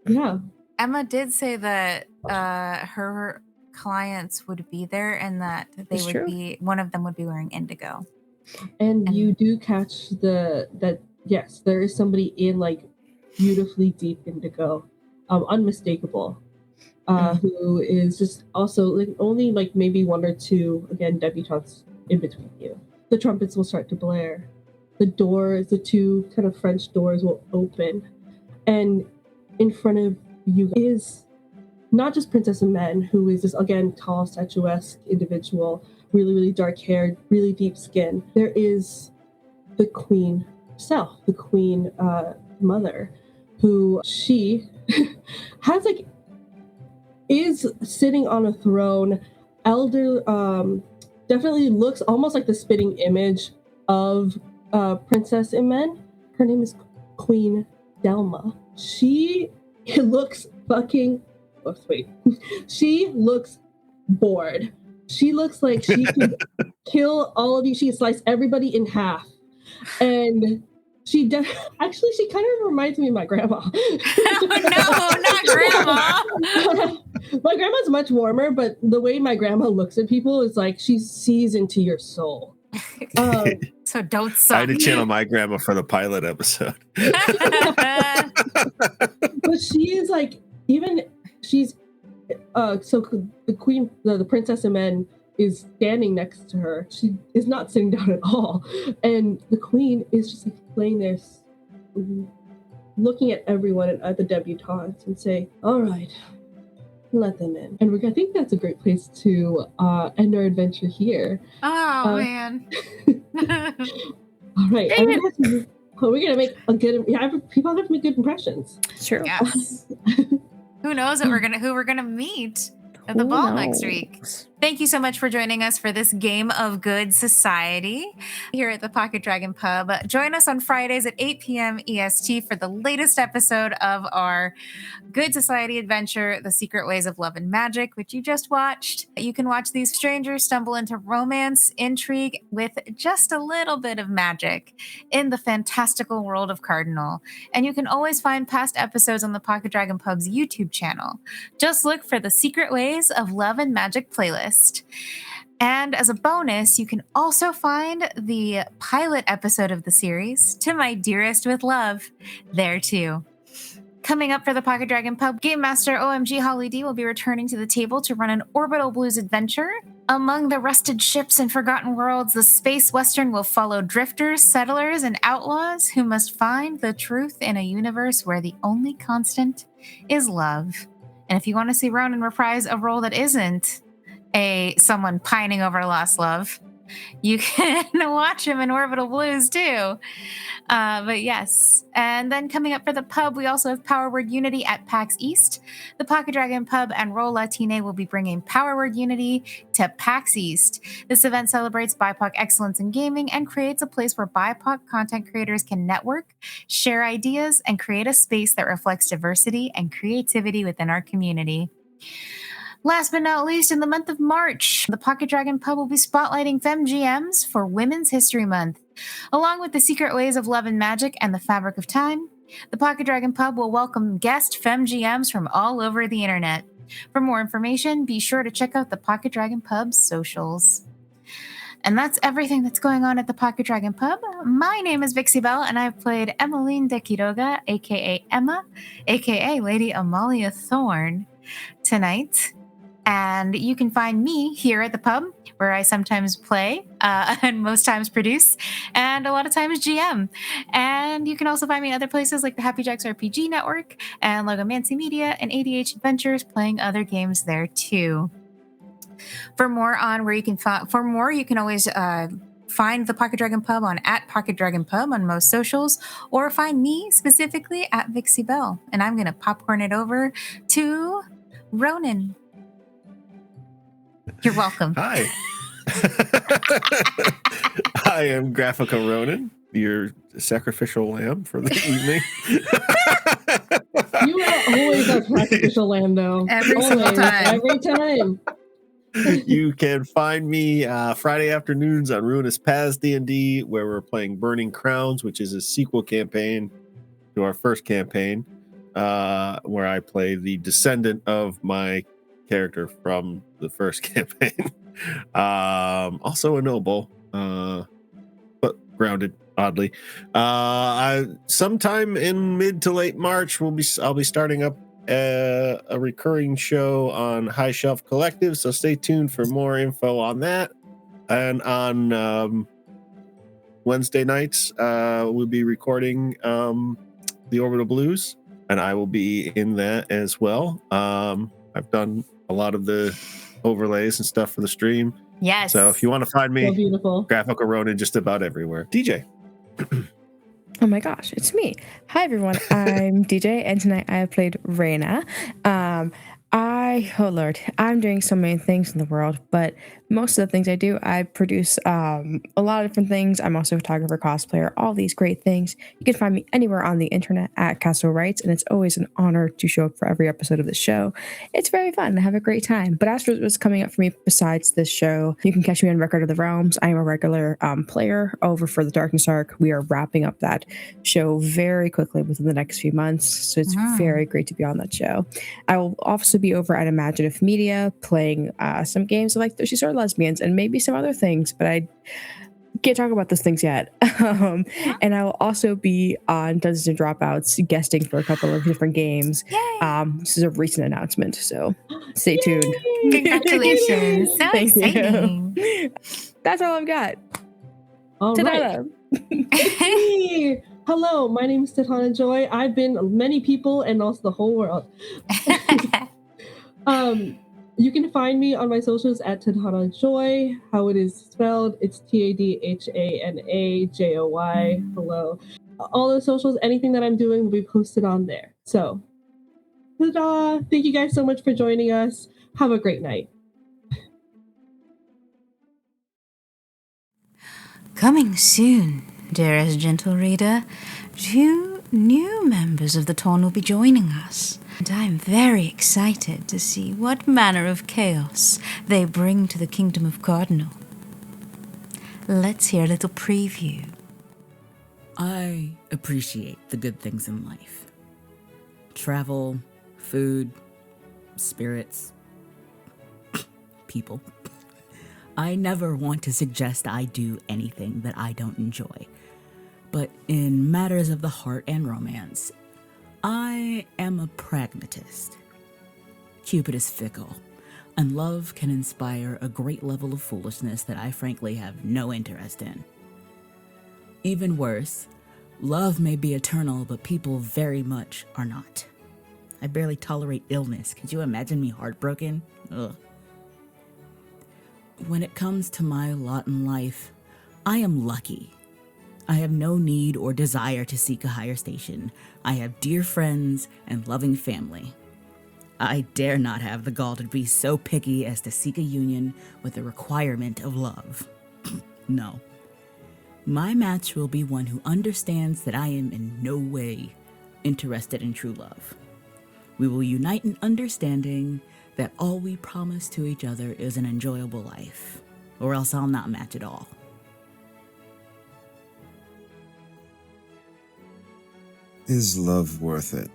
Yeah. Emma did say that her clients would be there and that they would be, one of them would be wearing indigo. And you do catch that yes, there is somebody in like beautifully deep indigo, unmistakable, who is just also like only like maybe one or two, again, debutantes in between you. The trumpets will start to blare. The doors, the two kind of French doors will open. And in front of you is not just Princess Amen, who is this, again, tall, statuesque individual, really, really dark haired, really deep skin. There is the queen herself, the queen mother, who she has like, is sitting on a throne, elder, definitely looks almost like the spitting image of Princess Amen. Her name is Queen Delma. She looks fucking, oh, wait. She looks bored. She looks like she could kill all of you. She could slice everybody in half. And actually, she kind of reminds me of my grandma. No, not grandma. My grandma's much warmer, but the way my grandma looks at people is like she sees into your soul. So don't suck. I had to channel my grandma for the pilot episode. But she is like, she's so the queen, the Princess Amen is standing next to her. She is not sitting down at all, and the queen is just like laying there, looking at everyone and at the debutantes, and say, "All right, let them in." And I think that's a great place to end our adventure here. Oh man! All right, we're gonna make a good. Yeah, people have to make good impressions. Sure. Yes. Who knows who we're gonna meet at the ball next week. Thank you so much for joining us for this game of Good Society here at the Pocket Dragon Pub. Join us on Fridays at 8 p.m. EST for the latest episode of our Good Society adventure, The Secret Ways of Love and Magic, which you just watched. You can watch these strangers stumble into romance, intrigue, with just a little bit of magic in the fantastical world of Cardinal. And you can always find past episodes on the Pocket Dragon Pub's YouTube channel. Just look for The Secret Ways of Love and Magic playlist. And as a bonus, you can also find the pilot episode of the series, To My Dearest with Love, there too. Coming up for the Pocket Dragon Pub, Game Master OMG Holly D will be returning to the table to run an Orbital Blues adventure. Among the rusted ships and forgotten worlds, the space western will follow drifters, settlers, and outlaws who must find the truth in a universe where the only constant is love. And if you want to see Ronan reprise a role that isn't someone pining over lost love, You can watch him in Orbital Blues too. But yes. And then coming up for the pub, we also have Power Word Unity at PAX East. The Pocket Dragon Pub and Roll Latine will be bringing Power Word Unity to PAX East. This event celebrates BIPOC excellence in gaming and creates a place where BIPOC content creators can network, share ideas, and create a space that reflects diversity and creativity within our community. Last but not least, in the month of March, the Pocket Dragon Pub will be spotlighting FemGMs for Women's History Month. Along with the secret ways of love and magic and the fabric of time, the Pocket Dragon Pub will welcome guest FemGMs from all over the internet. For more information, be sure to check out the Pocket Dragon Pub's socials. And that's everything that's going on at the Pocket Dragon Pub. My name is Vixie Bell, and I've played Emmeline de Quiroga, aka Emma, aka Lady Amalia Thorne, tonight. And you can find me here at the pub, where I sometimes play and most times produce, and a lot of times GM. And you can also find me in other places like the Happy Jacks RPG Network and Logomancy Media and ADH Adventures, playing other games there too. For more, you can always find the Pocket Dragon Pub on @PocketDragonPub on most socials, or find me specifically at Vixie Bell. And I'm going to popcorn it over to Ronan. You're welcome. Hi. I am Graphica Ronan, your sacrificial lamb for the evening. You are always a sacrificial lamb, though. Every single time. Every time. You can find me Friday afternoons on Ruinous Paths D&D, where we're playing Burning Crowns, which is a sequel campaign to our first campaign, where I play the descendant of my character from the first campaign. Also a noble, but grounded, oddly. Sometime in mid to late March, I'll be starting up a recurring show on High Shelf Collective, so stay tuned for more info on that. And on Wednesday nights, we'll be recording the Orbital Blues, and I will be in that as well. I've done a lot of the overlays and stuff for the stream. Yes. So if you want to find me, So beautiful. Graphical Ronan just about everywhere. DJ. Oh my gosh, it's me. Hi everyone, I'm DJ, and tonight I have played Reina. Oh Lord, I'm doing so many things in the world, but most of the things I do, I produce a lot of different things. I'm also a photographer, cosplayer, all these great things. You can find me anywhere on the internet at Castle Rights, and it's always an honor to show up for every episode of the show. It's very fun. I have a great time. But as for what's coming up for me besides this show, you can catch me on Record of the Realms. I am a regular player over for the Darkness Arc. We are wrapping up that show very quickly within the next few months, so it's very great to be on that show. I will also be over at Imaginative Media playing some games like Thirsty Sword Lesbians and maybe some other things, but I can't talk about those things yet. And I will also be on Dungeons and Dropouts guesting for a couple of different games. This is a recent announcement, so stay tuned. Congratulations. So Thank exciting. you. That's all I've got. All Ta-da. right. Hey. Hello, my name is Titana Joy. I've been many people and also the whole world. You can find me on my socials at Tadhana Joy. How it is spelled, it's TADHANAJOY. Hello. All the socials, anything that I'm doing will be posted on there. So, ta-da! Thank you guys so much for joining us. Have a great night. Coming soon, dearest gentle reader, 2 new members of the Torn will be joining us. And I'm very excited to see what manner of chaos they bring to the Kingdom of Cardinal. Let's hear a little preview. I appreciate the good things in life. Travel, food, spirits, people. I never want to suggest I do anything that I don't enjoy. But in matters of the heart and romance, I am a pragmatist. Cupid is fickle, and love can inspire a great level of foolishness that I frankly have no interest in. Even worse, love may be eternal, but people very much are not. I barely tolerate illness. Could you imagine me heartbroken? Ugh. when it comes to my lot in life, I am lucky. I have no need or desire to seek a higher station. I have dear friends and loving family. I dare not have the gall to be so picky as to seek a union with the requirement of love. No. My match will be one who understands that I am in no way interested in true love. We will unite in understanding that all we promise to each other is an enjoyable life, or else I'll not match at all. Is love worth it?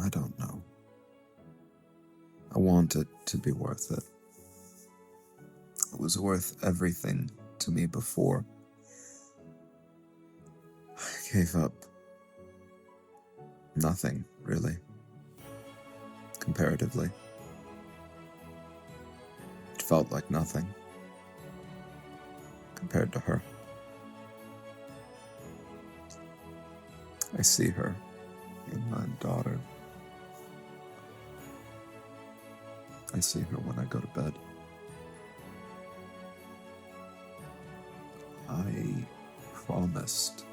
I don't know. I want it to be worth it. It was worth everything to me before. I gave up nothing, really. Comparatively. It felt like nothing compared to her. I see her in my daughter. I see her when I go to bed. I promised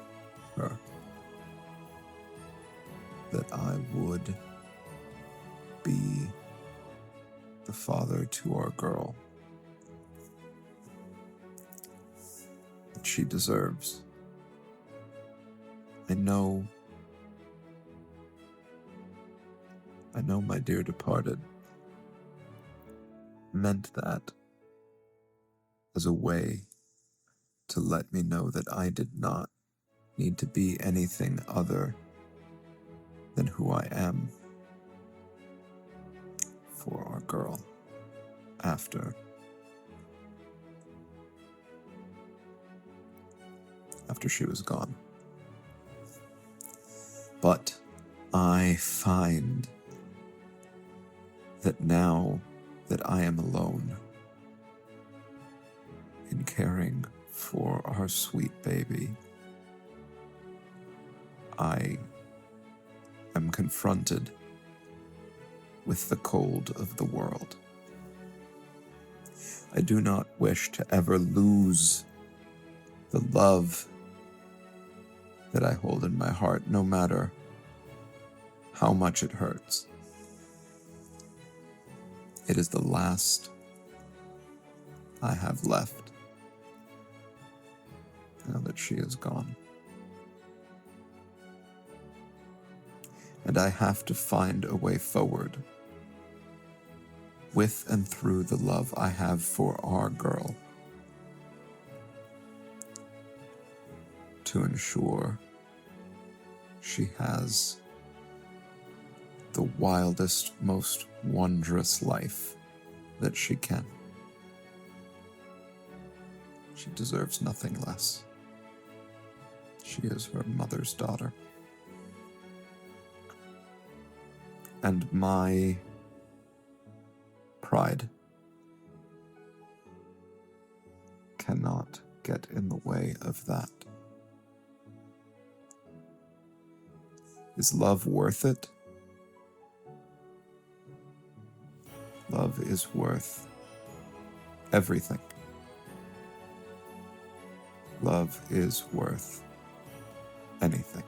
her that I would be the father to our girl that she deserves. I know my dear departed meant that as a way to let me know that I did not need to be anything other than who I am for our girl after she was gone. But I find that now that I am alone in caring for our sweet baby, I am confronted with the cold of the world. I do not wish to ever lose the love that I hold in my heart, no matter how much it hurts. It is the last I have left now that she is gone. And I have to find a way forward with and through the love I have for our girl to ensure she has the wildest, most wondrous life that she can. She deserves nothing less. She is her mother's daughter. And my pride cannot get in the way of that. Is love worth it? Love is worth everything. Love is worth anything.